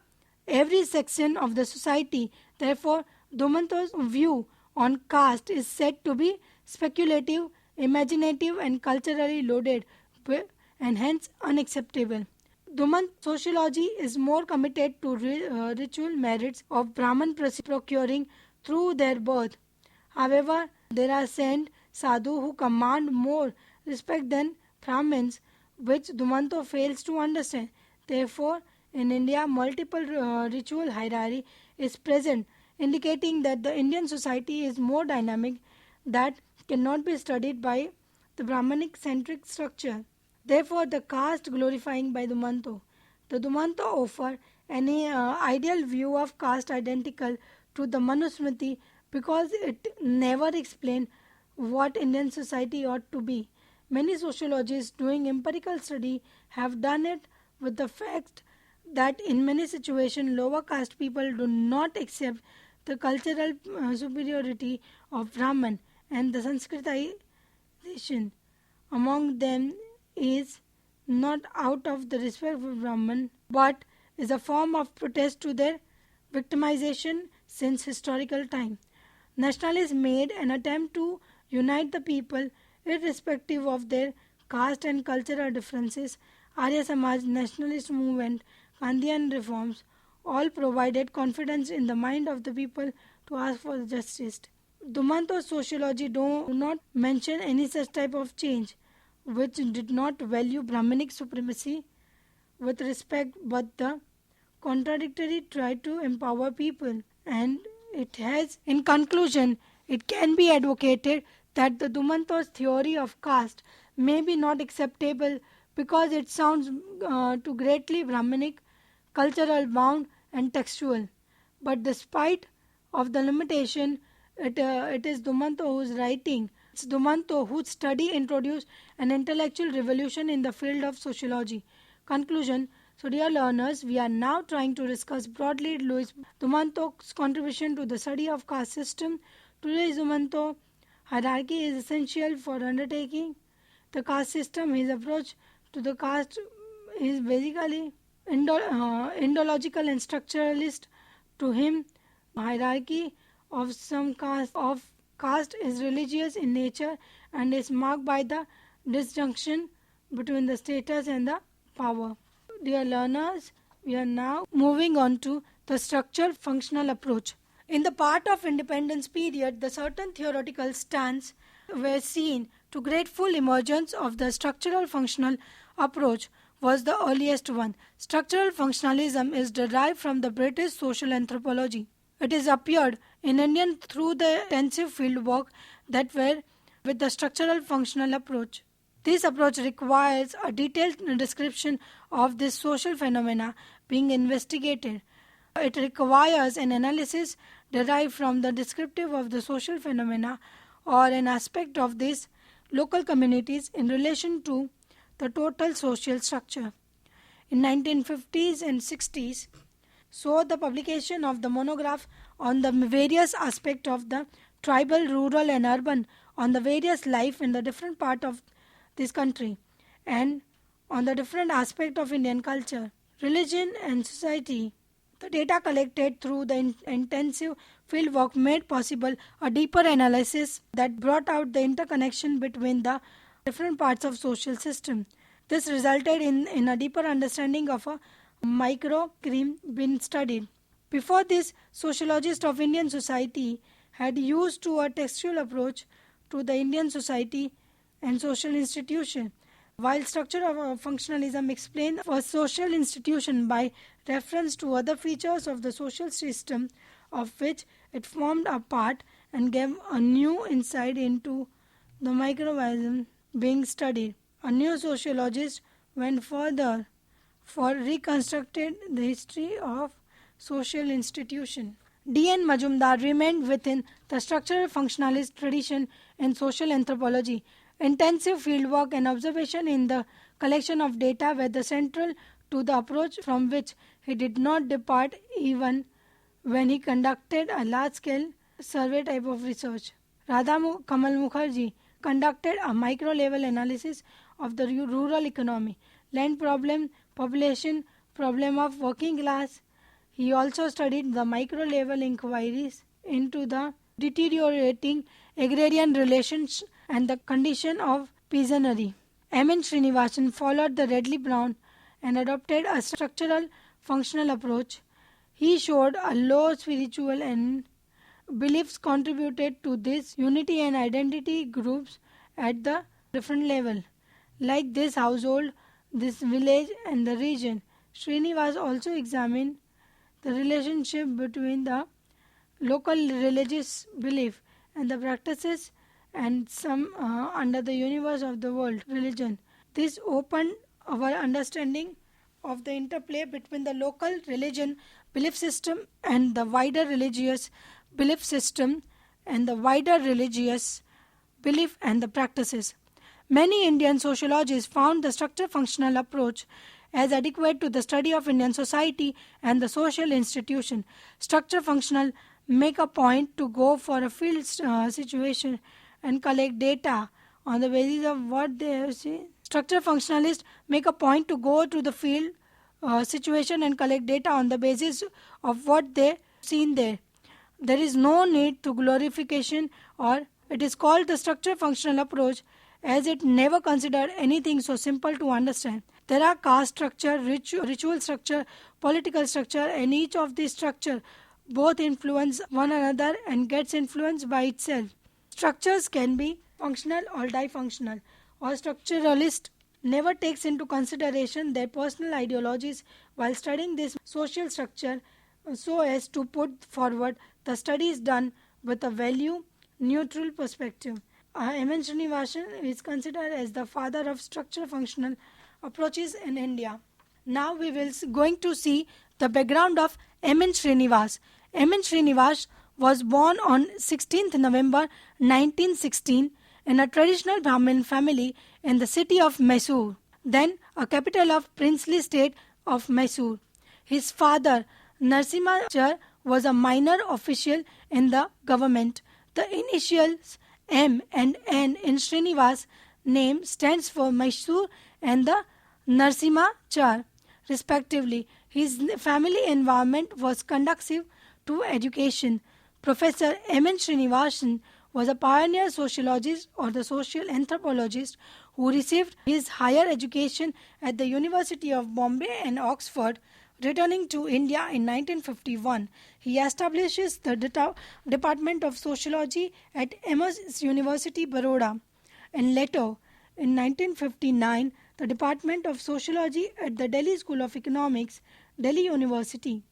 every section of the society. Therefore, Dumonto's view on caste is said to be speculative, imaginative, and culturally loaded, and hence unacceptable. Dumont sociology is more committed to ritual merits of Brahman procuring through their birth. However, there are saint sadhu who command more respect than Brahmins, which Dumonto fails to understand. Therefore, in India, multiple ritual hierarchy is present, indicating that the Indian society is more dynamic that cannot be studied by the Brahmanic centric structure. Therefore, the caste glorifying by Dumonto. The Dumonto offer an ideal view of caste identical to the Manusmriti because it never explained what Indian society ought to be. Many sociologists doing empirical study have done it with the fact that in many situations lower caste people do not accept the cultural superiority of Brahman and the Sanskritization among them is not out of the respect for Brahman but is a form of protest to their victimization since historical time. Nationalists made an attempt to unite the people irrespective of their caste and cultural differences. Arya Samaj, nationalist movement, Gandhian reforms all provided confidence in the mind of the people to ask for justice. Dumonto's sociology do not mention any such type of change, which did not value Brahminic supremacy with respect but the contradictory tried to empower people. And it has, in conclusion, it can be advocated that the Dumonto's theory of caste may be not acceptable because it sounds too greatly Brahminic, cultural bound and textual. But despite of the limitation, it is Dumonto whose writing. It's Dumonto whose study introduced an intellectual revolution in the field of sociology. Conclusion. So dear learners, we are now trying to discuss broadly Louis Dumonto's contribution to the study of caste system. Today's Dumonto hierarchy is essential for undertaking the caste system. His approach to the caste is basically Indological and structuralist. To him, hierarchy of some caste is religious in nature and is marked by the disjunction between the status and the power. Dear learners, we are now moving on to the structural functional approach. In the part of independence period, the certain theoretical stands were seen to great full emergence of the structural functional approach was the earliest one. Structural functionalism is derived from the British social anthropology. It is appeared in Indian through the intensive fieldwork that were with the structural functional approach. This approach requires a detailed description of this social phenomena being investigated. It requires an analysis derived from the descriptive of the social phenomena or an aspect of these local communities in relation to the total social structure. In 1950s and 60s, saw the publication of the monograph on the various aspects of the tribal, rural and urban on the various life in the different part of this country. And on the different aspects of Indian culture, religion and society. The data collected through the intensive fieldwork made possible a deeper analysis that brought out the interconnection between the different parts of social system. This resulted in a deeper understanding of a microclimate being studied. Before this, sociologists of Indian society had used to a textual approach to the Indian society and social institution, while structure of functionalism explained a social institution by reference to other features of the social system of which it formed a part and gave a new insight into the microbiome being studied. A new sociologist went further for reconstructed the history of social institution. D.N. Majumdar remained within the structural functionalist tradition in social anthropology. Intensive fieldwork and observation in the collection of data were the central to the approach from which he did not depart even when he conducted a large-scale survey type of research. Radha Kamal Mukherjee conducted a micro-level analysis of the rural economy, land problem, population, problem of working class. He also studied the micro-level inquiries into the deteriorating agrarian relations and the condition of peasantry. M.N. Srinivasan followed the Redley Brown and adopted a structural functional approach. He showed a low spiritual and beliefs contributed to this unity and identity groups at the different level, like this household, this village and the region. Srinivas also examined the relationship between the local religious belief and the practices and some under the universe of the world religion. This opened our understanding of the interplay between the local religion belief system and the wider religious belief system and the wider religious belief and the practices. Many Indian sociologists found the structure functional approach as adequate to the study of Indian society and the social institution. Structure functional make a point to go for a field situation and collect data on the basis of what they have seen. Structure functionalists make a point to go to the field situation and collect data on the basis of what they seen there. There is no need to glorification, or it is called the structure functional approach as it never considered anything so simple to understand. There are caste structure, ritual structure, political structure, and each of these structure both influence one another and gets influenced by itself. Structures can be functional or difunctional, or structuralist never takes into consideration their personal ideologies while studying this social structure so as to put forward the studies done with a value neutral perspective. M.N. Srinivasan is considered as the father of structure functional approaches in India. Now we will going to see the background of M.N. Srinivas. M.N. Srinivas was born on 16th November 1916 in a traditional Brahmin family in the city of Mysore, then a capital of princely state of Mysore. His father, Narasimhachar, was a minor official in the government. The initials M and N in Srinivas' name stands for Mysore and the Narasimhachar, respectively. His family environment was conducive to education. Professor M.N. Srinivasan was a pioneer sociologist or the social anthropologist who received his higher education at the University of Bombay and Oxford. Returning to India in 1951, he establishes the Department of Sociology at Amherst University, Baroda, and later, in 1959, the Department of Sociology at the Delhi School of Economics, Delhi University.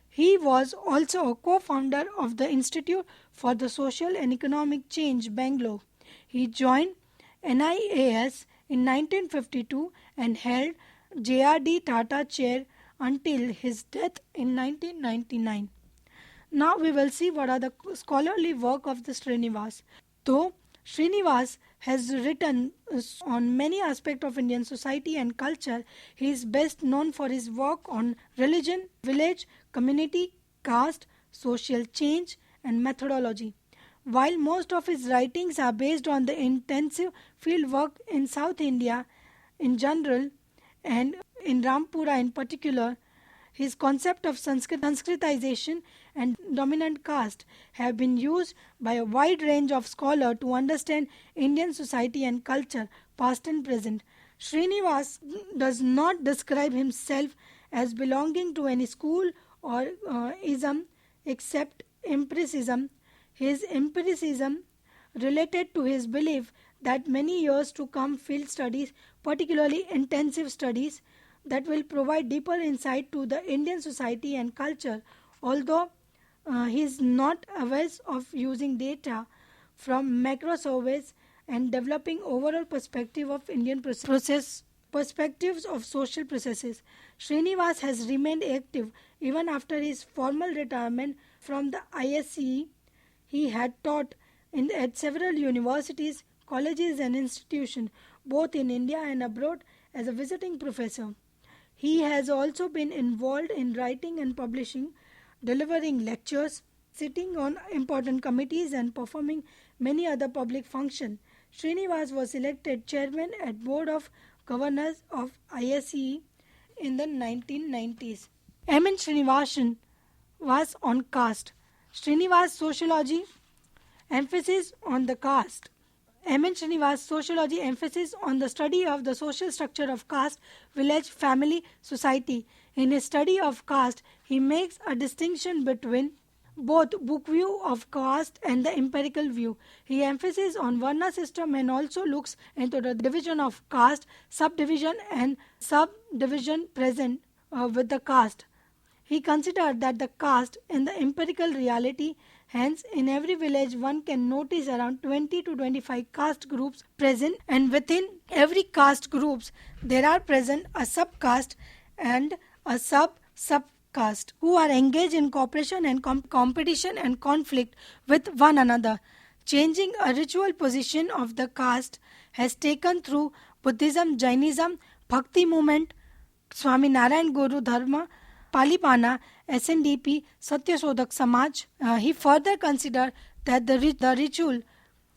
He was also a co-founder of the Institute for the Social and Economic Change, Bangalore. He joined NIAS in 1952 and held J.R.D. Tata Chair until his death in 1999. Now we will see what are the scholarly work of the Srinivas. Though Srinivas has written on many aspects of Indian society and culture, he is best known for his work on religion, village, community, caste, social change and methodology. While most of his writings are based on the intensive field work in South India in general and in Rampura in particular, his concept of Sanskritization and dominant caste have been used by a wide range of scholars to understand Indian society and culture, past and present. Srinivas does not describe himself as belonging to any school or ism except empiricism. His empiricism related to his belief that many years to come field studies, particularly intensive studies, that will provide deeper insight to the Indian society and culture, although he is not aware of using data from macro surveys and developing overall perspective of Indian perspectives of social processes. Srinivas has remained active even after his formal retirement from the ISCE. He had taught at several universities, colleges and institutions, both in India and abroad, as a visiting professor. He has also been involved in writing and publishing, delivering lectures, sitting on important committees and performing many other public functions. Srinivas was elected chairman at Board of Governors of ISCE in the 1990s. M.N. Srinivasan was on caste. Srinivas sociology emphasis on the caste. M.N. Srinivas sociology emphasis on the study of the social structure of caste, village, family, society. In his study of caste, he makes a distinction between both book view of caste and the empirical view. He emphasizes on Varna system and also looks into the division of caste, subdivision and subdivision present with the caste. He considered that the caste in the empirical reality. Hence, in every village one can notice around 20 to 25 caste groups present, and within every caste groups there are present a subcaste and a subcaste who are engaged in cooperation and competition and conflict with one another. Changing a ritual position of the caste has taken through Buddhism, Jainism, Bhakti movement, Swami Narayan Guru Dharma, Palipana, SNDP, Satyasodhak Samaj. He further considered that the ritual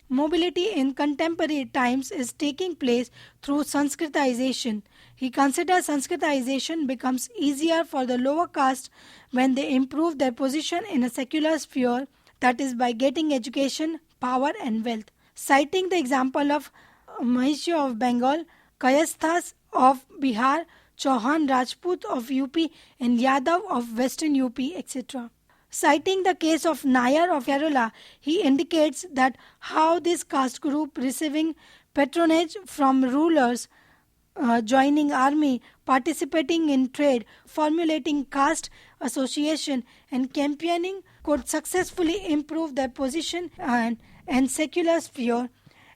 mobility in contemporary times is taking place through Sanskritization. He considers Sanskritization becomes easier for the lower caste when they improve their position in a secular sphere, that is by getting education, power and wealth. Citing the example of Mahishya of Bengal, Kayasthas of Bihar, Chauhan Rajput of UP and Yadav of Western UP, etc. Citing the case of Nair of Kerala, he indicates that how this caste group receiving patronage from rulers, joining army, participating in trade, formulating caste association and campaigning could successfully improve their position and secular sphere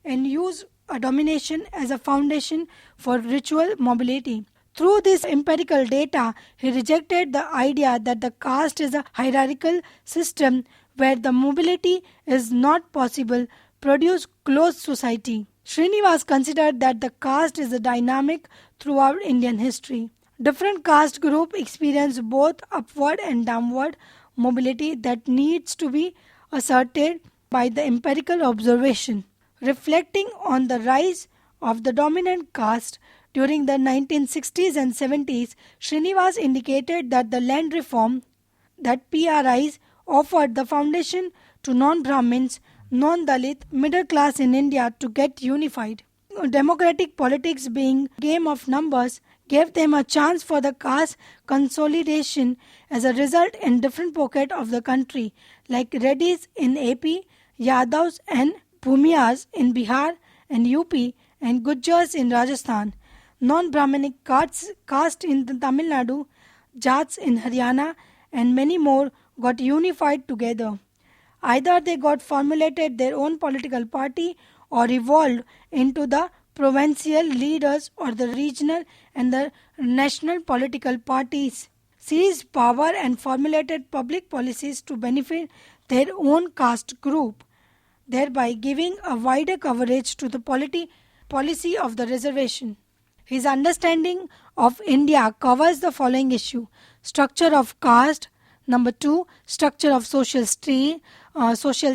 and use a domination as a foundation for ritual mobility. Through this empirical data, he rejected the idea that the caste is a hierarchical system where the mobility is not possible, produce closed society. Srinivas considered that the caste is a dynamic throughout Indian history. Different caste groups experience both upward and downward mobility that needs to be asserted by the empirical observation. Reflecting on the rise of the dominant caste during the 1960s and 70s, Srinivas indicated that the land reform, that PRIs, offered the foundation to non-Brahmins, non-Dalit, middle class in India to get unified. Democratic politics being a game of numbers gave them a chance for the caste consolidation as a result in different pockets of the country, like Reddys in AP, Yadavs and Bhumiyas in Bihar and UP, and Gujjars in Rajasthan. Non-Brahminic caste in Tamil Nadu, Jats in Haryana, and many more got unified together. Either they got formulated their own political party or evolved into the provincial leaders or the regional and the national political parties, seized power and formulated public policies to benefit their own caste group, thereby giving a wider coverage to the policy of the reservation. His understanding of India covers the following issue: structure of caste, number 2, structure of social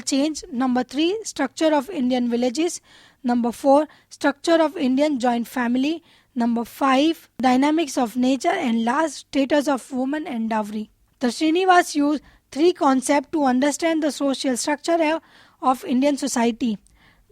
change, number 3, structure of Indian villages, number 4, structure of Indian joint family, Number 5, dynamics of nature, and last, status of woman and dowry. The Srinivas used 3 concepts to understand the social structure of Indian society.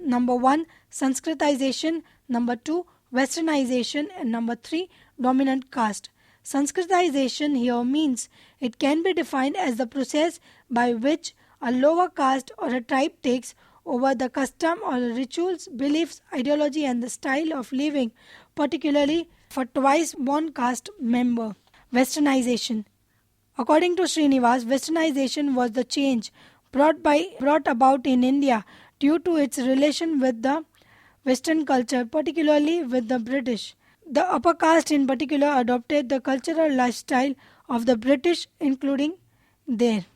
Number 1, Sanskritization. Number 2, Westernization. And number 3, dominant caste. Sanskritization here means it can be defined as the process by which a lower caste or a tribe takes over the custom or rituals, beliefs, ideology and the style of living, particularly for twice born caste member. Westernization. According to Srinivas, Westernization was the change brought about in India due to its relation with the Western culture, particularly with the British. The upper caste in particular adopted the cultural lifestyle of the British, including their.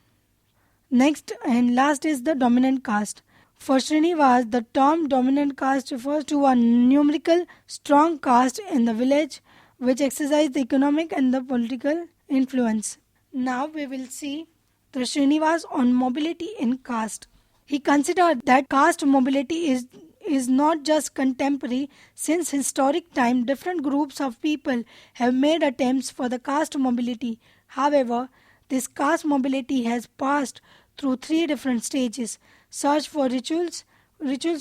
Next and last is the dominant caste. For Srinivas, the term dominant caste refers to a numerical strong caste in the village which exercised the economic and the political influence. Now we will see the Srinivas on mobility in caste. He considered that caste mobility is not just contemporary. Since historic time, different groups of people have made attempts for the caste mobility. However, this caste mobility has passed through 3 different stages. Search for rituals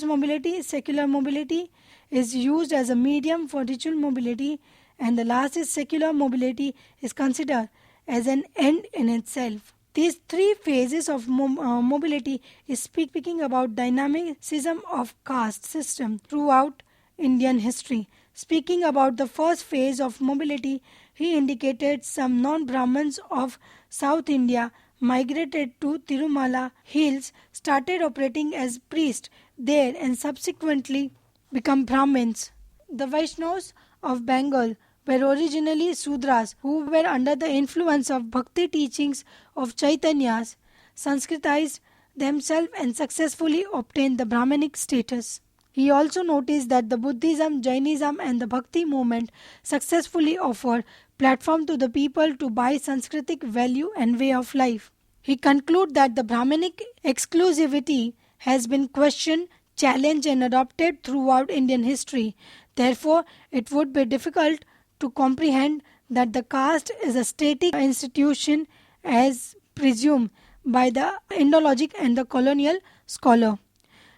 mobility, secular mobility is used as a medium for ritual mobility, and the last is secular mobility is considered as an end in itself. These 3 phases of mobility is speaking about dynamicism of caste system throughout Indian history. Speaking about the first phase of mobility, he indicated some non-Brahmins of South India migrated to Tirumala hills, started operating as priests there and subsequently become Brahmins. The Vaishnavas of Bengal were originally Sudras who were under the influence of Bhakti teachings of Chaitanya's, Sanskritized themselves and successfully obtained the Brahmanic status. He also noticed that the Buddhism, Jainism and the Bhakti movement successfully offered platform to the people to buy Sanskritic value and way of life. He concluded that the Brahmanic exclusivity has been questioned, challenged and adopted throughout Indian history. Therefore, it would be difficult to comprehend that the caste is a static institution as presumed by the Indologic and the colonial scholar.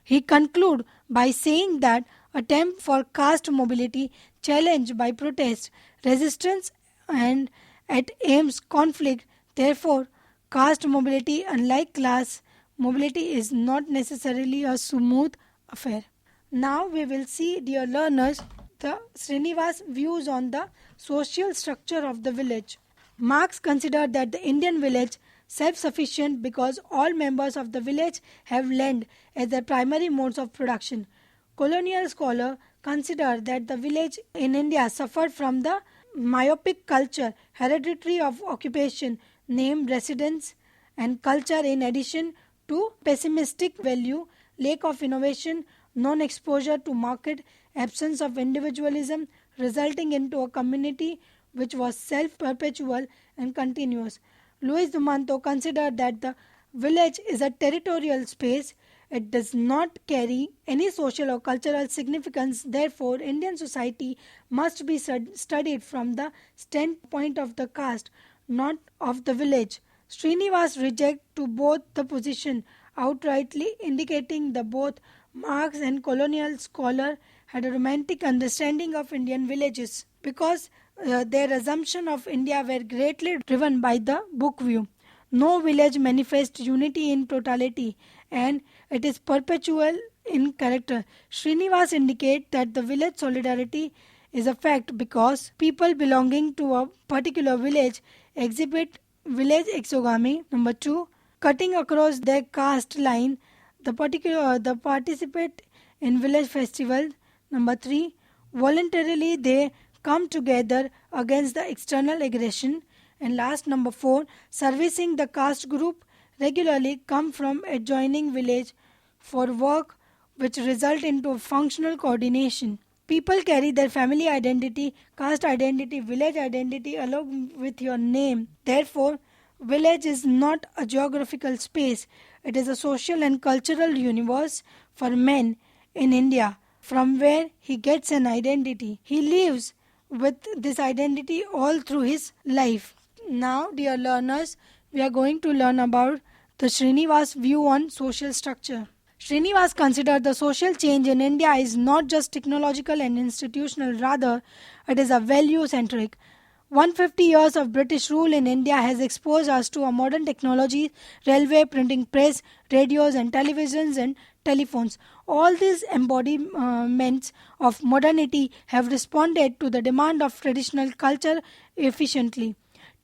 He concluded by saying that attempt for caste mobility challenged by protest, resistance and at aims conflict. Therefore, caste mobility, unlike class mobility, is not necessarily a smooth affair. Now we will see, dear learners, the Srinivas' views on the social structure of the village. Marx considered that the Indian village self-sufficient because all members of the village have land as their primary modes of production. Colonial scholar considered that the village in India suffered from the myopic culture, hereditary of occupation, name, residence and culture in addition to pessimistic value, lack of innovation, non-exposure to market, absence of individualism, resulting into a community which was self-perpetual and continuous. Luis Dumanto considered that the village is a territorial space. It does not carry any social or cultural significance. Therefore, Indian society must be studied from the standpoint of the caste, not of the village. Srinivas rejected to both the position outrightly, indicating that both Marx and colonial scholar had a romantic understanding of Indian villages because their assumption of India were greatly driven by the book view. No village manifests unity in totality and it is perpetual in character. Srinivas indicates that the village solidarity is a fact because people belonging to a particular village exhibit village exogamy. Number 2, cutting across their caste line, the participate in village festival. Number 3, voluntarily they come together against the external aggression. And last, number 4, servicing the caste group regularly come from adjoining village for work which result into functional coordination. People carry their family identity, caste identity, village identity along with your name. Therefore, village is not a geographical space. It is a social and cultural universe for men in India from where he gets an identity. He lives with this identity all through his life. Now, dear learners, we are going to learn about the Srinivas view on social structure. Srinivas considered the social change in India is not just technological and institutional, rather, it is a value centric. 150 years of British rule in India has exposed us to a modern technology, railway, printing press, radios and televisions and telephones. All these embodiments of modernity have responded to the demand of traditional culture efficiently.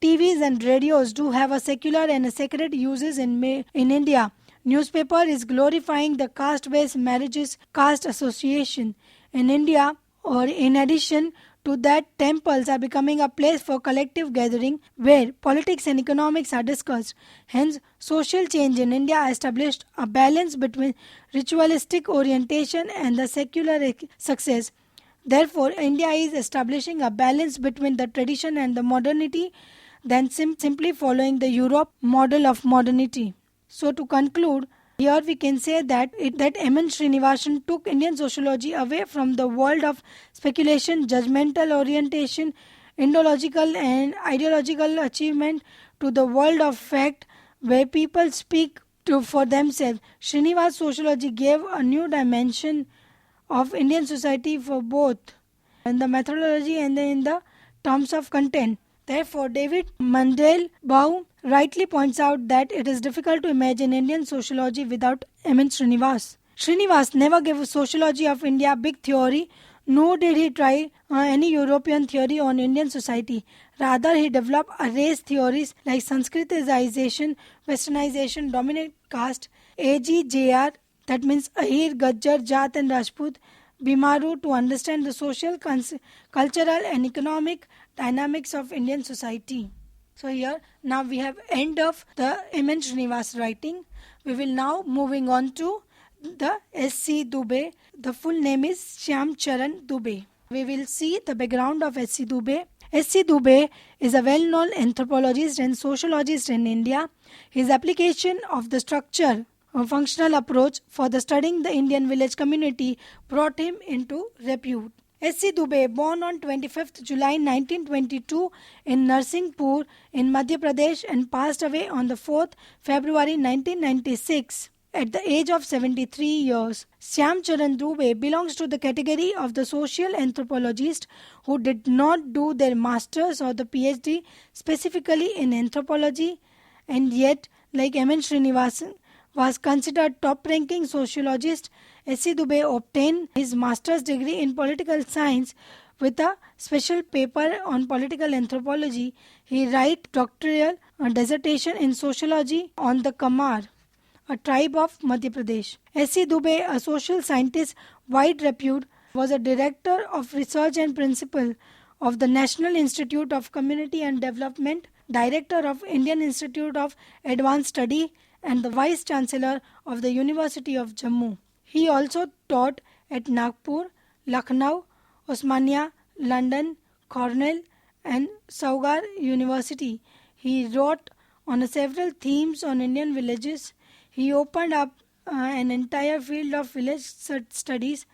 TVs and radios do have a secular and a sacred uses in India. Newspaper is glorifying the caste-based marriages caste association in India, or in addition to that, temples are becoming a place for collective gathering where politics and economics are discussed. Hence, social change in India established a balance between ritualistic orientation and the secular success. Therefore, India is establishing a balance between the tradition and the modernity than simply following the Europe model of modernity. So to conclude, here we can say that M.N. Srinivasan took Indian sociology away from the world of speculation, judgmental orientation, ideological and ideological achievement to the world of fact where people speak for themselves. Srinivas sociology gave a new dimension of Indian society for both in the methodology and in the terms of content. Therefore, David Mandelbaum rightly points out that it is difficult to imagine Indian sociology without M.N. Srinivas. Srinivas never gave sociology of India big theory, nor did he try any European theory on Indian society. Rather, he developed a race theories like Sanskritization, Westernization, dominant caste, AGJR, that means Ahir, Gajjar, Jat and Rajput, Bimaru, to understand the social, cultural and economic dynamics of Indian society. So here now we have end of the M.N. Srinivas writing. We will now moving on to the S.C. Dubey. The full name is Shyam Charan Dubey. We will see the background of S.C. Dubey. S.C. Dubey is a well-known anthropologist and sociologist in India. His application of the structure a functional approach for the studying the Indian village community brought him into repute. S.C. Dubey, born on 25th July 1922 in Narsinghpur in Madhya Pradesh and passed away on the 4th February 1996 at the age of 73 years. Shyam Charan Dubey belongs to the category of the social anthropologists who did not do their masters or the PhD specifically in anthropology, and yet, like M.N. Srinivasan, was considered top-ranking sociologist. S.C. Dubey obtained his master's degree in political science with a special paper on political anthropology. He wrote doctoral dissertation in sociology on the Kamar, a tribe of Madhya Pradesh. S.C. Dubey, a social scientist wide repute, was a director of research and principal of the National Institute of Community and Development, director of Indian Institute of Advanced Study, and the Vice Chancellor of the University of Jammu. He also taught at Nagpur, Lucknow, Osmania, London, Cornell and Saugar University. He wrote on several themes on Indian villages. He opened up an entire field of village studies.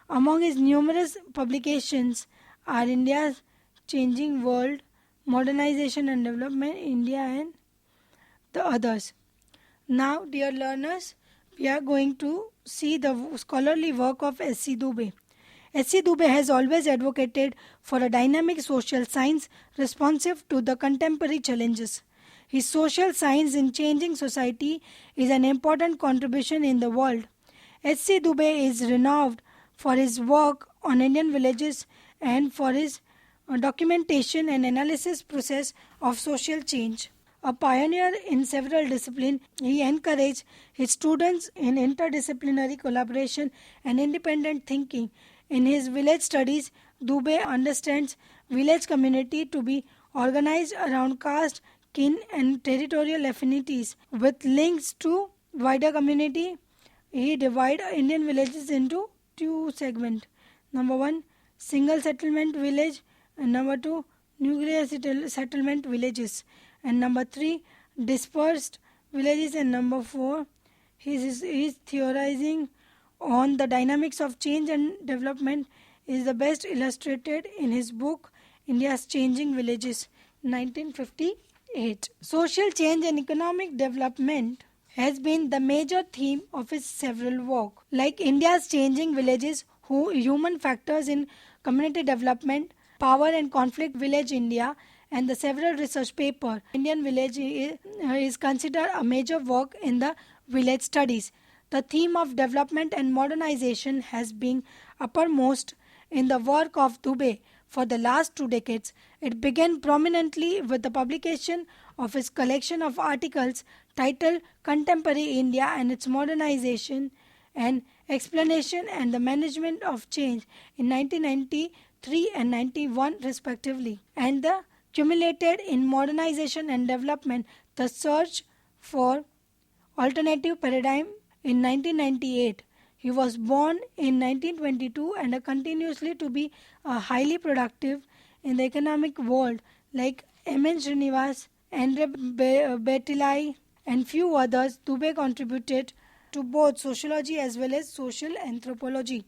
Among his numerous publications are India's Changing World, Modernization and Development, India and the others. Now, dear learners, we are going to see the scholarly work of S.C. Dubey. S.C. Dubey has always advocated for a dynamic social science responsive to the contemporary challenges. His social science in changing society is an important contribution in the world. S.C. Dubey is renowned for his work on Indian villages and for his documentation and analysis process of social change. A pioneer in several disciplines, he encouraged his students in interdisciplinary collaboration and independent thinking. In his village studies, Dubey understands village community to be organized around caste, kin and territorial affinities with links to wider community. He divides Indian villages into two segments. Number 1, single settlement village, and number 2, nuclear settlement villages, and number 3, dispersed villages, and number 4, he is theorizing on the dynamics of change and development is the best illustrated in his book India's Changing Villages, 1958. Social change and economic development has been the major theme of his several work. Like India's Changing Villages, Human Factors in Community Development, Power and Conflict Village India, and the several research paper, Indian Village is considered a major work in the village studies. The theme of development and modernization has been uppermost in the work of Dubey for the last 2 decades. It began prominently with the publication of his collection of articles titled Contemporary India and its Modernization and Explanation and the Management of Change in 1993 and 91 respectively, and the Cumulated in Modernization and Development, The Search for Alternative Paradigm in 1998. He was born in 1922 and continuously to be highly productive in the economic world like M.N. Srinivas, Andre Bertillai and few others. Dubey contributed to both sociology as well as social anthropology.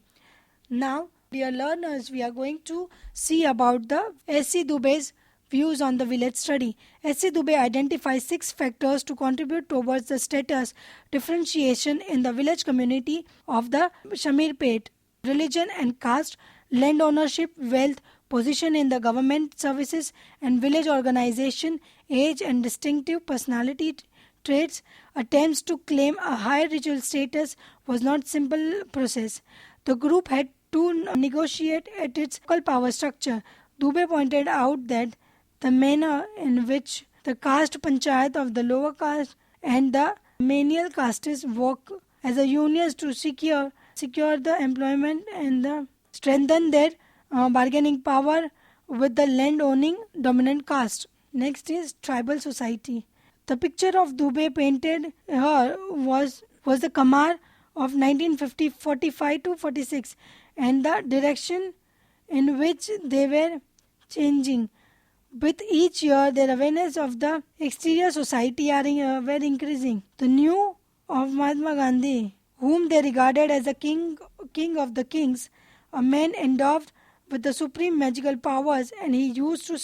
Now, dear learners, we are going to see about the S.C. Dubey's views on the village study. S.C. Dubey identifies 6 factors to contribute towards the status differentiation in the village community of the Shamirpet: religion and caste, land ownership, wealth, position in the government services and village organization, age and distinctive personality traits. Attempts to claim a higher ritual status was not simple process. The group had to negotiate at its local power structure. Dubey pointed out that the manner in which the caste panchayat of the lower caste and the menial castes work as a unions to secure the employment and strengthen their bargaining power with the land-owning dominant caste. Next is tribal society. The picture of Dubey painted here was the Kamar of 1945 to 46 and the direction in which they were changing. With each year, their awareness of the exterior society were increasing. The new of Mahatma Gandhi, whom they regarded as the king of the kings, a man endowed with the supreme magical powers, and he used to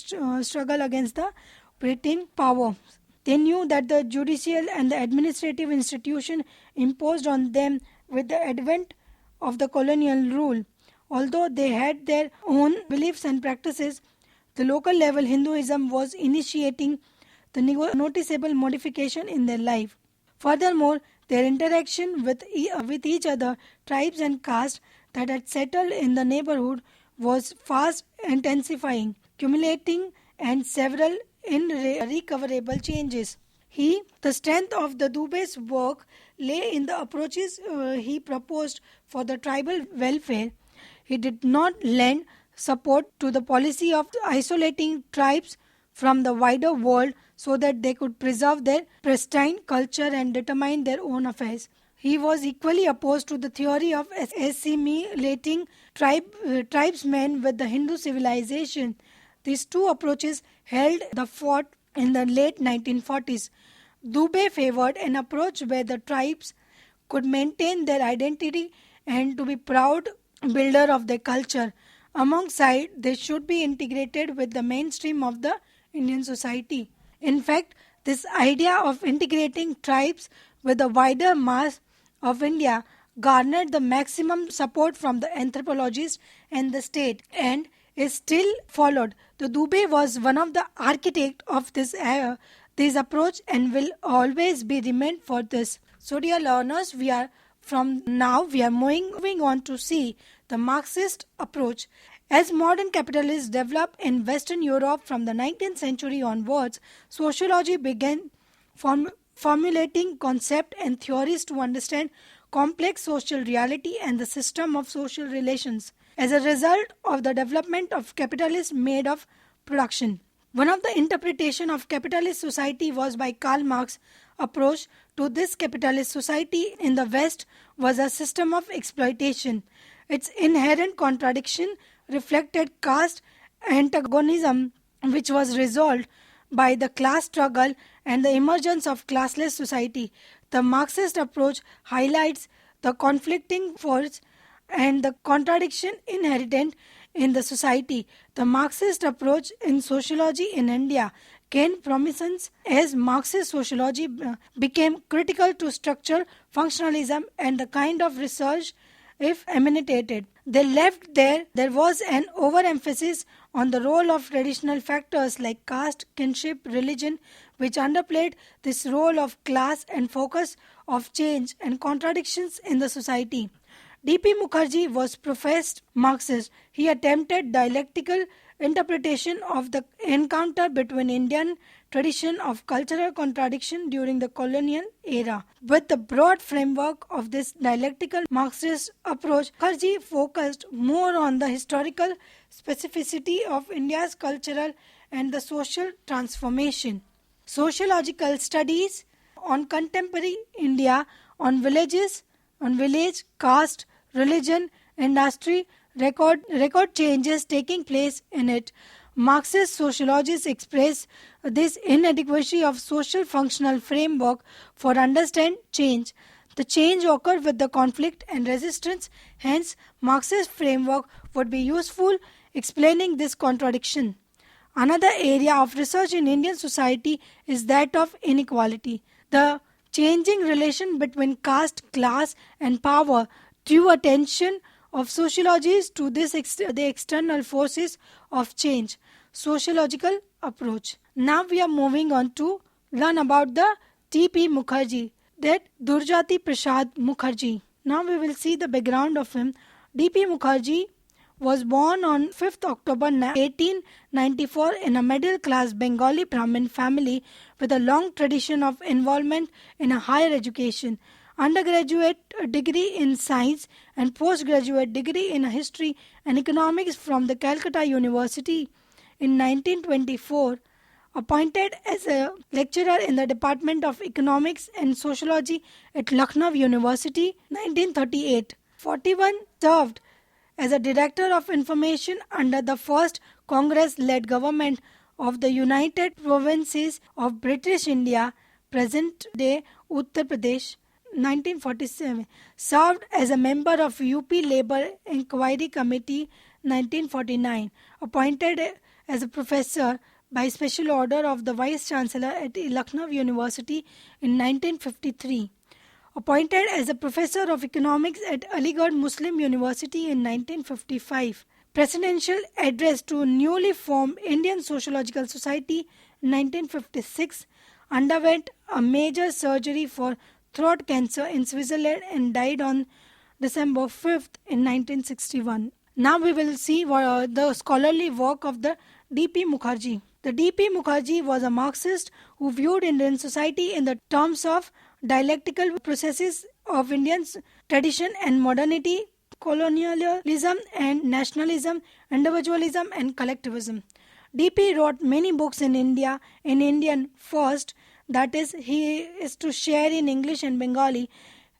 struggle against the operating power. They knew that the judicial and the administrative institution imposed on them with the advent of the colonial rule. Although they had their own beliefs and practices, the local level Hinduism was initiating the noticeable modification in their life. Furthermore, their interaction with each other, tribes and castes that had settled in the neighborhood was fast intensifying, accumulating and several irrecoverable changes. The strength of the Dubey's work lay in the approaches he proposed for the tribal welfare. He did not lend support to the policy of isolating tribes from the wider world so that they could preserve their pristine culture and determine their own affairs. He was equally opposed to the theory of assimilating tribesmen with the Hindu civilization. These two approaches held the fort in the late 1940s. Dubey favored an approach where the tribes could maintain their identity and to be proud builder of their culture. Alongside, they should be integrated with the mainstream of the Indian society. In fact, this idea of integrating tribes with the wider mass of India garnered the maximum support from the anthropologists and the state and is still followed. The Dubey was one of the architects of this approach and will always be remained for this. So dear learners, we are moving on to see the Marxist approach. As modern capitalists developed in Western Europe from the 19th century onwards, sociology began formulating concepts and theories to understand complex social reality and the system of social relations as a result of the development of capitalist mode of production. One of the interpretations of capitalist society was by Karl Marx. Approach to this capitalist society in the West was a system of exploitation. Its inherent contradiction reflected caste antagonism, which was resolved by the class struggle and the emergence of classless society. The Marxist approach highlights the conflicting force and the contradiction inherent in the society. The Marxist approach in sociology in India gained prominence as Marxist sociology became critical to structural functionalism and the kind of research if emanated. They left there was an overemphasis on the role of traditional factors like caste, kinship, religion, which underplayed this role of class and focus of change and contradictions in the society. D.P. Mukherjee was professed Marxist. He attempted dialectical interpretation of the encounter between Indian tradition of cultural contradiction during the colonial era. With the broad framework of this dialectical Marxist approach, Mukherjee focused more on the historical specificity of India's cultural and the social transformation. Sociological studies on contemporary India, on village, caste, religion, industry, record changes taking place in it. Marxist sociologists express this inadequacy of social functional framework for understand change. The change occurred with the conflict and resistance, hence Marxist framework would be useful explaining this contradiction. Another area of research in Indian society is that of inequality. The changing relation between caste, class and power drew attention of sociologists to the external forces of change. Sociological approach. Now we are moving on to learn about the D.P. Mukherjee, that Durjati Prasad Mukherjee. Now we will see the background of him. D.P. Mukherjee was born on 5th October 1894 in a middle-class Bengali Brahmin family with a long tradition of involvement in a higher education. Undergraduate degree in science and postgraduate degree in history and economics from the Calcutta University. In 1924, appointed as a lecturer in the Department of Economics and Sociology at Lucknow University, 1938. 41 served as a Director of Information under the first Congress-led government of the United Provinces of British India, present-day Uttar Pradesh, 1947. Served as a member of UP Labour Inquiry Committee, 1949. Appointed as a professor by special order of the Vice Chancellor at Lucknow University in 1953. Appointed as a professor of economics at Aligarh Muslim University in 1955. Presidential address to newly formed Indian Sociological Society in 1956. Underwent a major surgery for throat cancer in Switzerland and died on December 5th in 1961. Now we will see the scholarly work of the D.P. Mukherjee. The D.P. Mukherjee was a Marxist who viewed Indian society in the terms of dialectical processes of Indian tradition and modernity, colonialism and nationalism, individualism and collectivism. D.P. wrote many books in India in Indian first, that is, he is to share in English and Bengali.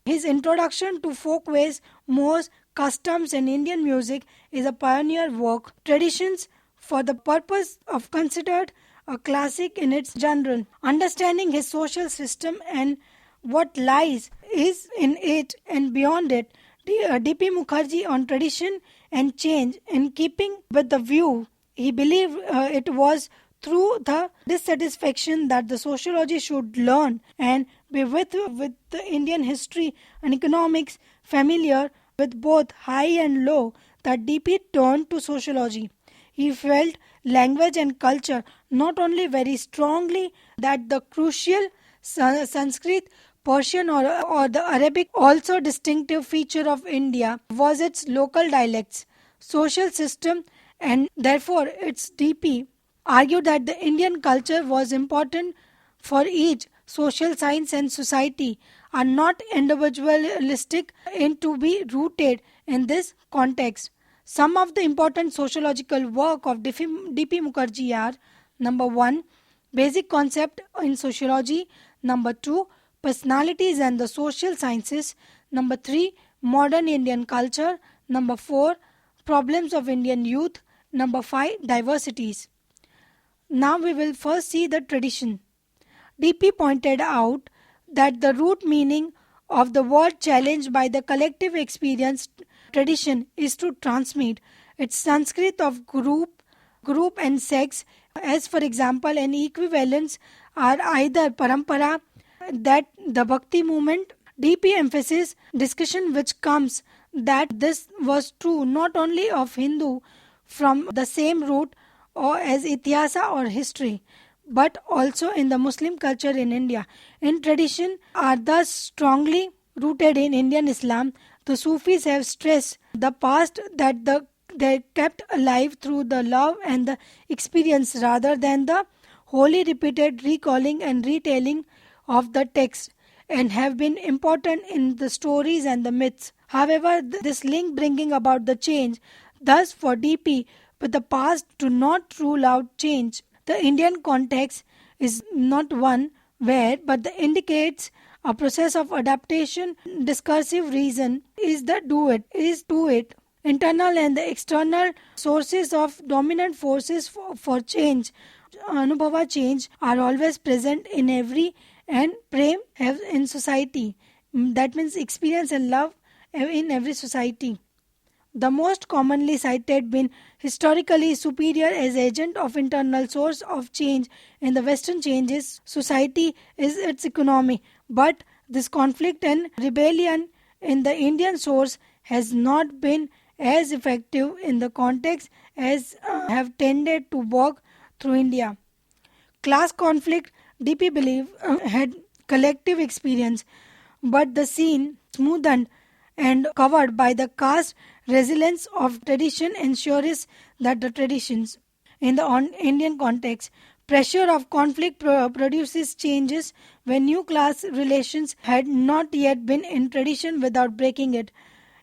His introduction to folkways, mores, customs and Indian music is a pioneer work. Traditions for the purpose of considered a classic in its genre. Understanding his social system and what lies is in it and beyond it. D.P. Mukherjee on tradition and change in keeping with the view he believed it was through the dissatisfaction that the sociology should learn and be with the Indian history and economics familiar with both high and low that D.P. turned to sociology. He felt language and culture not only very strongly that the crucial Sanskrit, Persian or the Arabic also distinctive feature of India was its local dialects, social system and therefore its D.P. argued that the Indian culture was important for each social science and society are not individualistic and to be rooted in this context. Some of the important sociological work of D.P. Mukherjee are: number 1, basic concept in sociology; number 2, personalities and the social sciences; number 3, modern Indian culture; number 4, problems of Indian youth; number 5, diversities. Now we will first see the tradition. D.P. pointed out that the root meaning of the word challenged by the collective experience tradition is to transmit. Its Sanskrit of group group and sex, as for example an equivalence are either parampara, that the Bhakti movement DP emphasis discussion which comes that this was true not only of Hindu from the same root or as Ityasa or history, but also in the Muslim culture in India. In tradition are thus strongly rooted in Indian Islam. The Sufis have stressed the past that they kept alive through the love and the experience rather than the wholly repeated recalling and retelling of the text, and have been important in the stories and the myths. However, this link bringing about the change, thus for DP, with the past do not rule out change. The Indian context is not one where, but the indicates a process of adaptation. Discursive reason is to it. Internal and the external sources of dominant forces for change, Anubhava change, are always present in every and prem in society. That means experience and love in every society. The most commonly cited being historically superior as agent of internal source of change in the Western changes society is its economy. But this conflict and rebellion in the Indian source has not been as effective in the context as have tended to work through India. Class conflict, DP believe, had collective experience, but the scene smoothed and covered by the caste resilience of tradition ensures that the traditions in the Indian context pressure of conflict produces changes when new class relations had not yet been in tradition without breaking it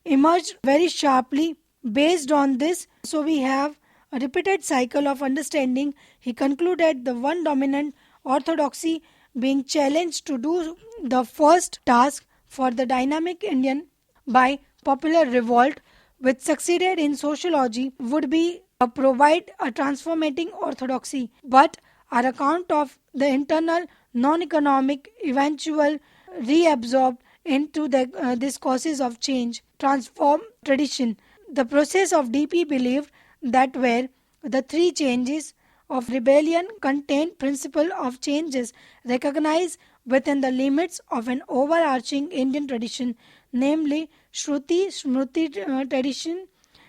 emerged very sharply. Based on this, so we have a repeated cycle of understanding. He concluded the one dominant orthodoxy being challenged to do the first task for the dynamic Indian by popular revolt, which succeeded in sociology, would be provide a transformating orthodoxy, but our account of the internal non-economic eventual reabsorbed into these causes of change, transform tradition. The process of DP believed that where the three changes of rebellion contained principle of changes recognized within the limits of an overarching Indian tradition, namely Shruti Smriti tradition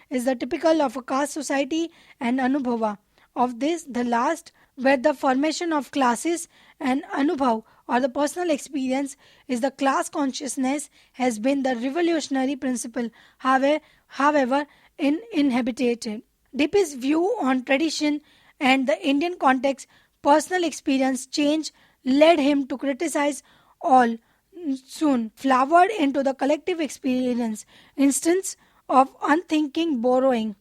is the typical of a caste society and Anubhava. Of this, the last, where the formation of classes and Anubhav or the personal experience is the class consciousness has been the revolutionary principle, however inhabited. DP's view on tradition and the Indian context, personal experience change led him to criticize all, soon flowered into the collective experience, instance of unthinking borrowing.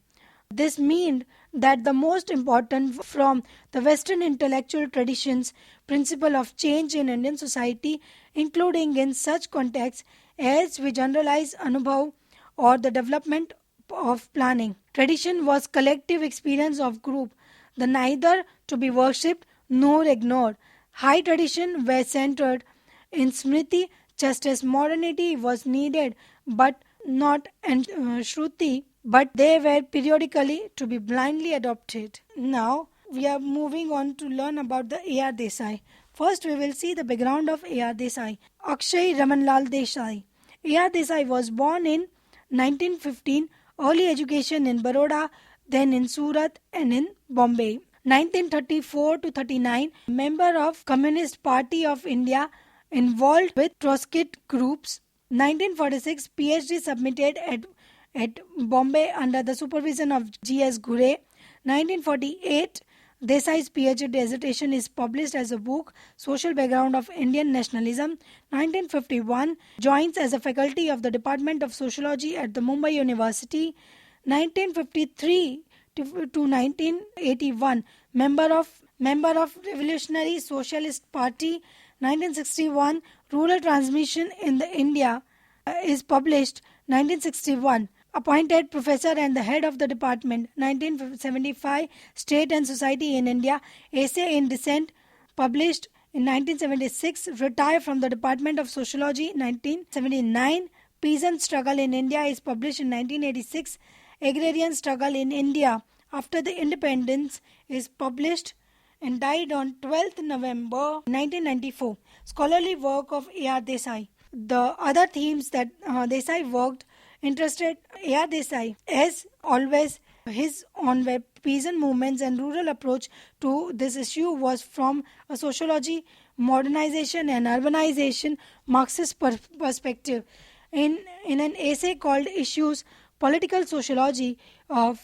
This means that the most important from the Western intellectual traditions principle of change in Indian society, including in such contexts as we generalize Anubhav or the development of planning. Tradition was collective experience of group, the neither to be worshipped nor ignored. High tradition were centered in Smriti just as modernity was needed but not and Shruti, but they were periodically to be blindly adopted. Now we are moving on to learn about the A.R. Desai. First we will see the background of A.R. Desai. Akshay Ramanlal Desai. A.R. Desai was born in 1915, early education in Baroda, then in Surat and in Bombay. 1934 to 39, member of Communist Party of India, involved with Trotskyist groups. 1946, PhD submitted at Bombay under the supervision of G.S. Ghure. 1948, Desai's PhD dissertation is published as a book, Social Background of Indian Nationalism. 1951, joins as a faculty of the Department of Sociology at the Mumbai University. 1953 to 1981, member of Revolutionary Socialist Party. 1961, Rural Transmission in the India is published. 1961, appointed professor and the head of the department. 1975, State and Society in India, Essay in Dissent, published in 1976. Retired from the Department of Sociology. 1979, Peasant Struggle in India is published in 1986. Agrarian Struggle in India, after the independence is published and died on 12th November 1994. Scholarly work of A.R. Desai. The other themes that Desai worked interested A.R. Desai, as always, his on peasant movements and rural approach to this issue was from a sociology, modernization and urbanization Marxist perspective. In an essay called Issues, Political Sociology,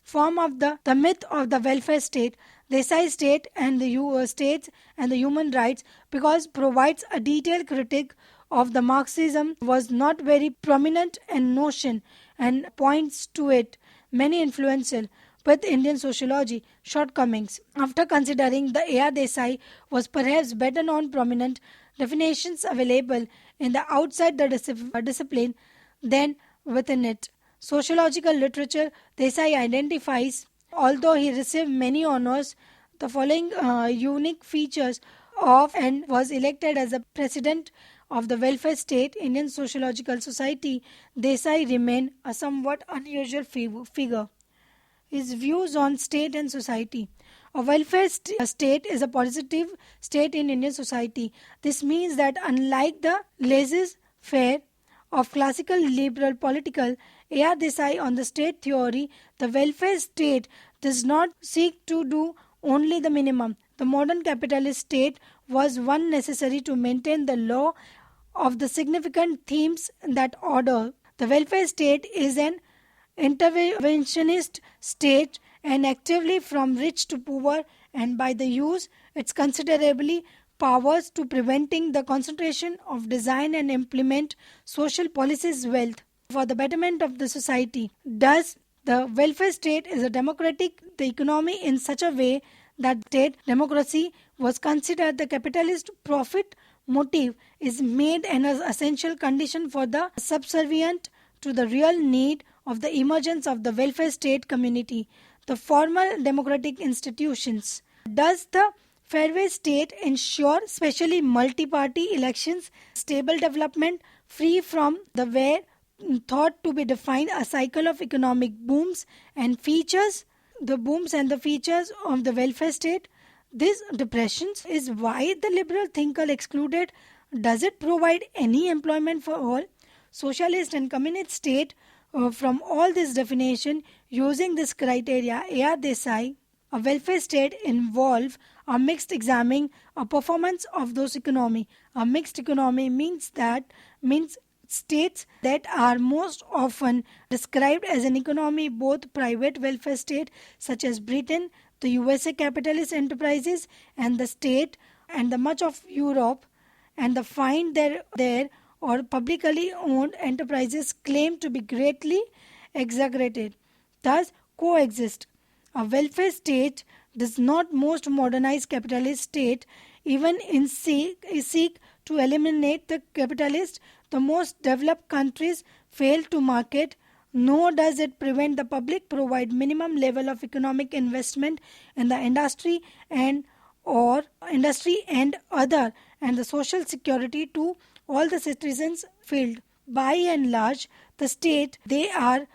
form of the myth of the welfare state, Desai state and the states and the human rights, because provides a detailed critique of the Marxism, was not very prominent in notion and points to it many influential with Indian sociology shortcomings. After considering the A.R. Desai was perhaps better known prominent definitions available in the outside the discipline than within it. Sociological literature, Desai identifies, although he received many honors, the following unique features of and was elected as the president of the welfare state Indian Sociological Society. Desai remained a somewhat unusual figure. His views on state and society. A welfare state is a positive state in Indian society. This means that unlike the laissez-faire of classical liberal political A.R. Desai on the state theory, the welfare state does not seek to do only the minimum. The modern capitalist state was one necessary to maintain the law of the significant themes that order. The welfare state is an interventionist state and actively from rich to poor, and by the use its considerably powers to preventing the concentration of design and implement social policies wealth for the betterment of the society. Thus, the welfare state is a democratic the economy in such a way that state democracy was considered the capitalist profit motive is made an essential condition for the subservient to the real need of the emergence of the welfare state community, the formal democratic institutions. Does the fairway state ensure specially multi-party elections, stable development, free from the where thought to be defined a cycle of economic booms and features, the booms and the features of the welfare state? This depressions is why the liberal thinker excluded. Does it provide any employment for all? Socialist and communist state from all this definition using this criteria, A.R. Desai, a welfare state involve a mixed examining a performance of those economy. A mixed economy means states that are most often described as an economy, both private welfare state such as Britain, the USA capitalist enterprises and the state and the much of Europe, and the find there or publicly owned enterprises claim to be greatly exaggerated, thus coexist. A welfare state does not most modernized capitalist state even in seek to eliminate the capitalist. The most developed countries fail to market, nor does it prevent the public provide minimum level of economic investment in the industry and other and the social security to all the citizens field. By and large, the state they are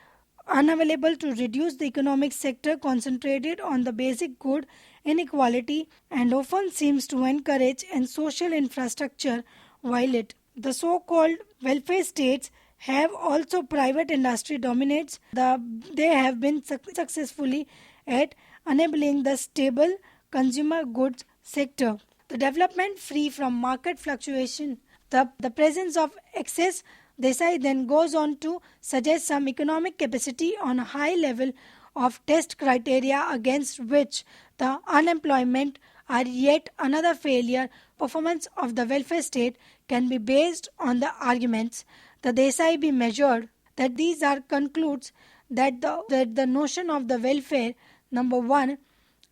unavailable to reduce the economic sector concentrated on the basic good inequality and often seems to encourage and social infrastructure while it. The so-called welfare states have also private industry dominates. They have been successfully at enabling the stable consumer goods sector. The development free from market fluctuation. The presence of excess. Desai then goes on to suggest some economic capacity on a high level of test criteria against which the unemployment are yet another failure performance of the welfare state can be based on the arguments the Desai be measured. That these are concludes that the notion of the welfare, number one,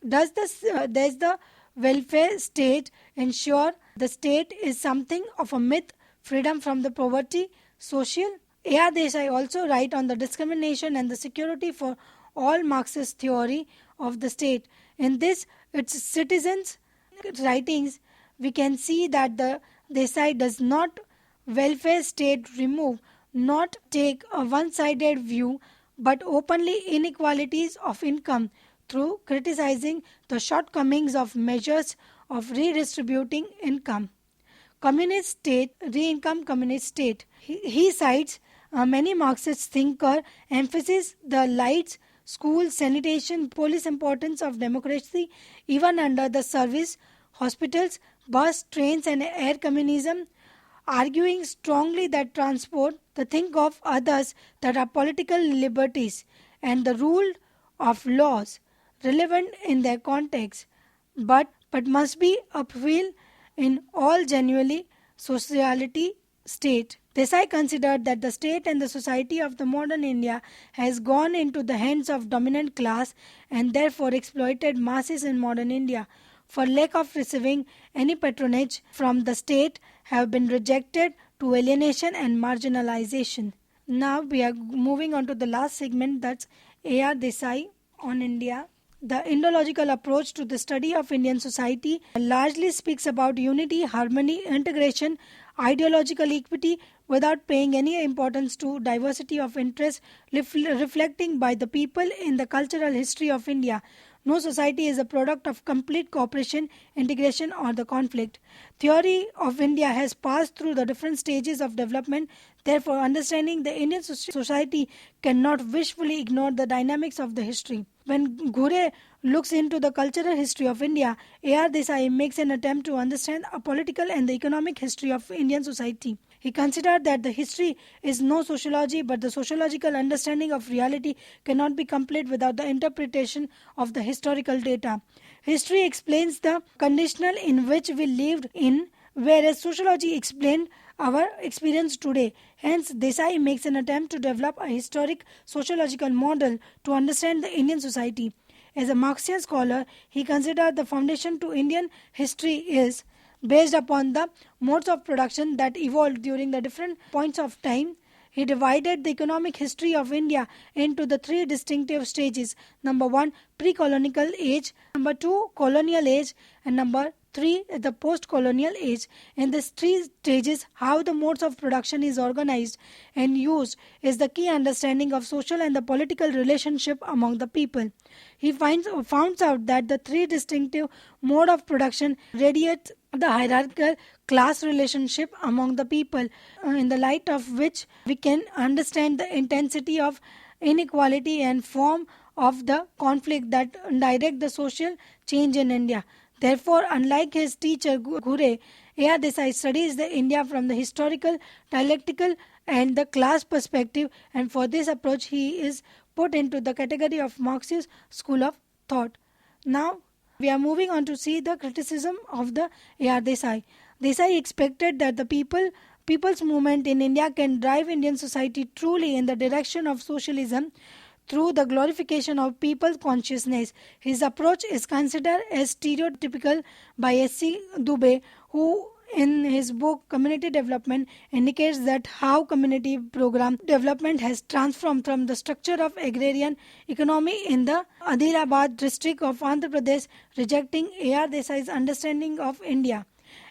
does the welfare state ensure the state is something of a myth, freedom from the poverty, social? A.R. Desai also write on the discrimination and the security for all Marxist theory of the state. In this, its citizens' writings, we can see that the Desai does not welfare state remove, not take a one-sided view, but openly inequalities of income through criticizing the shortcomings of measures of redistributing income. Communist state, re-income communist state. He cites many Marxist thinker emphasize the lights, schools, sanitation, police importance of democracy even under the service, hospitals, bus, trains and air communism, arguing strongly that transport, the think of others that are political liberties and the rule of laws relevant in their context, but must be upheld in all genuinely sociality state. Desai considered that the state and the society of the modern India has gone into the hands of dominant class and therefore exploited masses in modern India for lack of receiving any patronage from the state have been rejected to alienation and marginalization. Now we are moving on to the last segment, that's A.R. Desai on India. The Indological approach to the study of Indian society largely speaks about unity, harmony, integration, ideological equity without paying any importance to diversity of interest reflecting by the people in the cultural history of India. No society is a product of complete cooperation, integration or the conflict. Theory of India has passed through the different stages of development. Therefore, understanding the Indian society cannot wishfully ignore the dynamics of the history. When Ghure looks into the cultural history of India, A.R. Desai makes an attempt to understand a political and the economic history of Indian society. He considered that the history is no sociology, but the sociological understanding of reality cannot be complete without the interpretation of the historical data. History explains the conditional in which we lived in, whereas sociology explained our experience today. Hence, Desai makes an attempt to develop a historic sociological model to understand the Indian society. As a Marxian scholar, he considered the foundation to Indian history is based upon the modes of production that evolved during the different points of time. He divided the economic history of India into the three distinctive stages. Number 1, pre-colonial age. Number 2, colonial age. And number 3, the post-colonial age. In these three stages, how the modes of production is organized and used is the key understanding of social and the political relationship among the people. He finds out that the three distinctive mode of production radiate the hierarchical class relationship among the people, in the light of which we can understand the intensity of inequality and form of the conflict that direct the social change in India. Therefore, unlike his teacher Ghure, A.R. Desai studies the India from the historical, dialectical and the class perspective, and for this approach he is put into the category of Marxist school of thought. Now, we are moving on to see the criticism of the A.R. Desai. Desai expected that the people's movement in India can drive Indian society truly in the direction of socialism through the glorification of people's consciousness. His approach is considered as stereotypical by S.C. Dubey, who in his book Community Development indicates that how community program development has transformed from the structure of agrarian economy in the Adilabad district of Andhra Pradesh, rejecting A.R. Desai's understanding of India.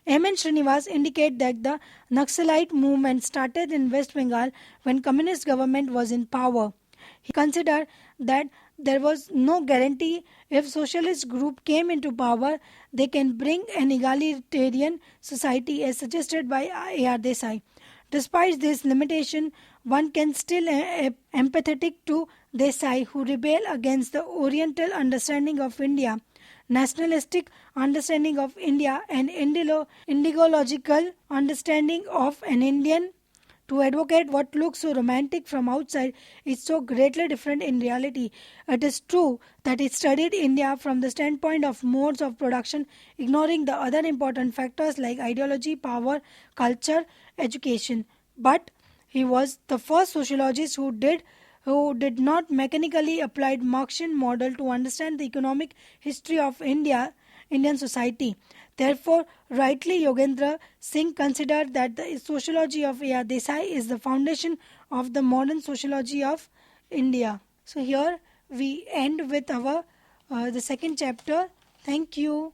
M.N. Srinivas indicate that the Naxalite movement started in West Bengal when communist government was in power. He considered that there was no guarantee if socialist group came into power, they can bring an egalitarian society as suggested by A.R. Desai. Despite this limitation, one can still empathetic to Desai, who rebel against the Oriental understanding of India, nationalistic understanding of India and indigological understanding of an Indian. To advocate what looks so romantic from outside is so greatly different in reality. It is true that he studied India from the standpoint of modes of production, ignoring the other important factors like ideology, power, culture, education. But he was the first sociologist who did did not mechanically apply Marxian model to understand the economic history of Indian society. Therefore, rightly Yogendra Singh considered that the sociology of A.R. Desai is the foundation of the modern sociology of India. So here we end with our the second chapter. Thank you.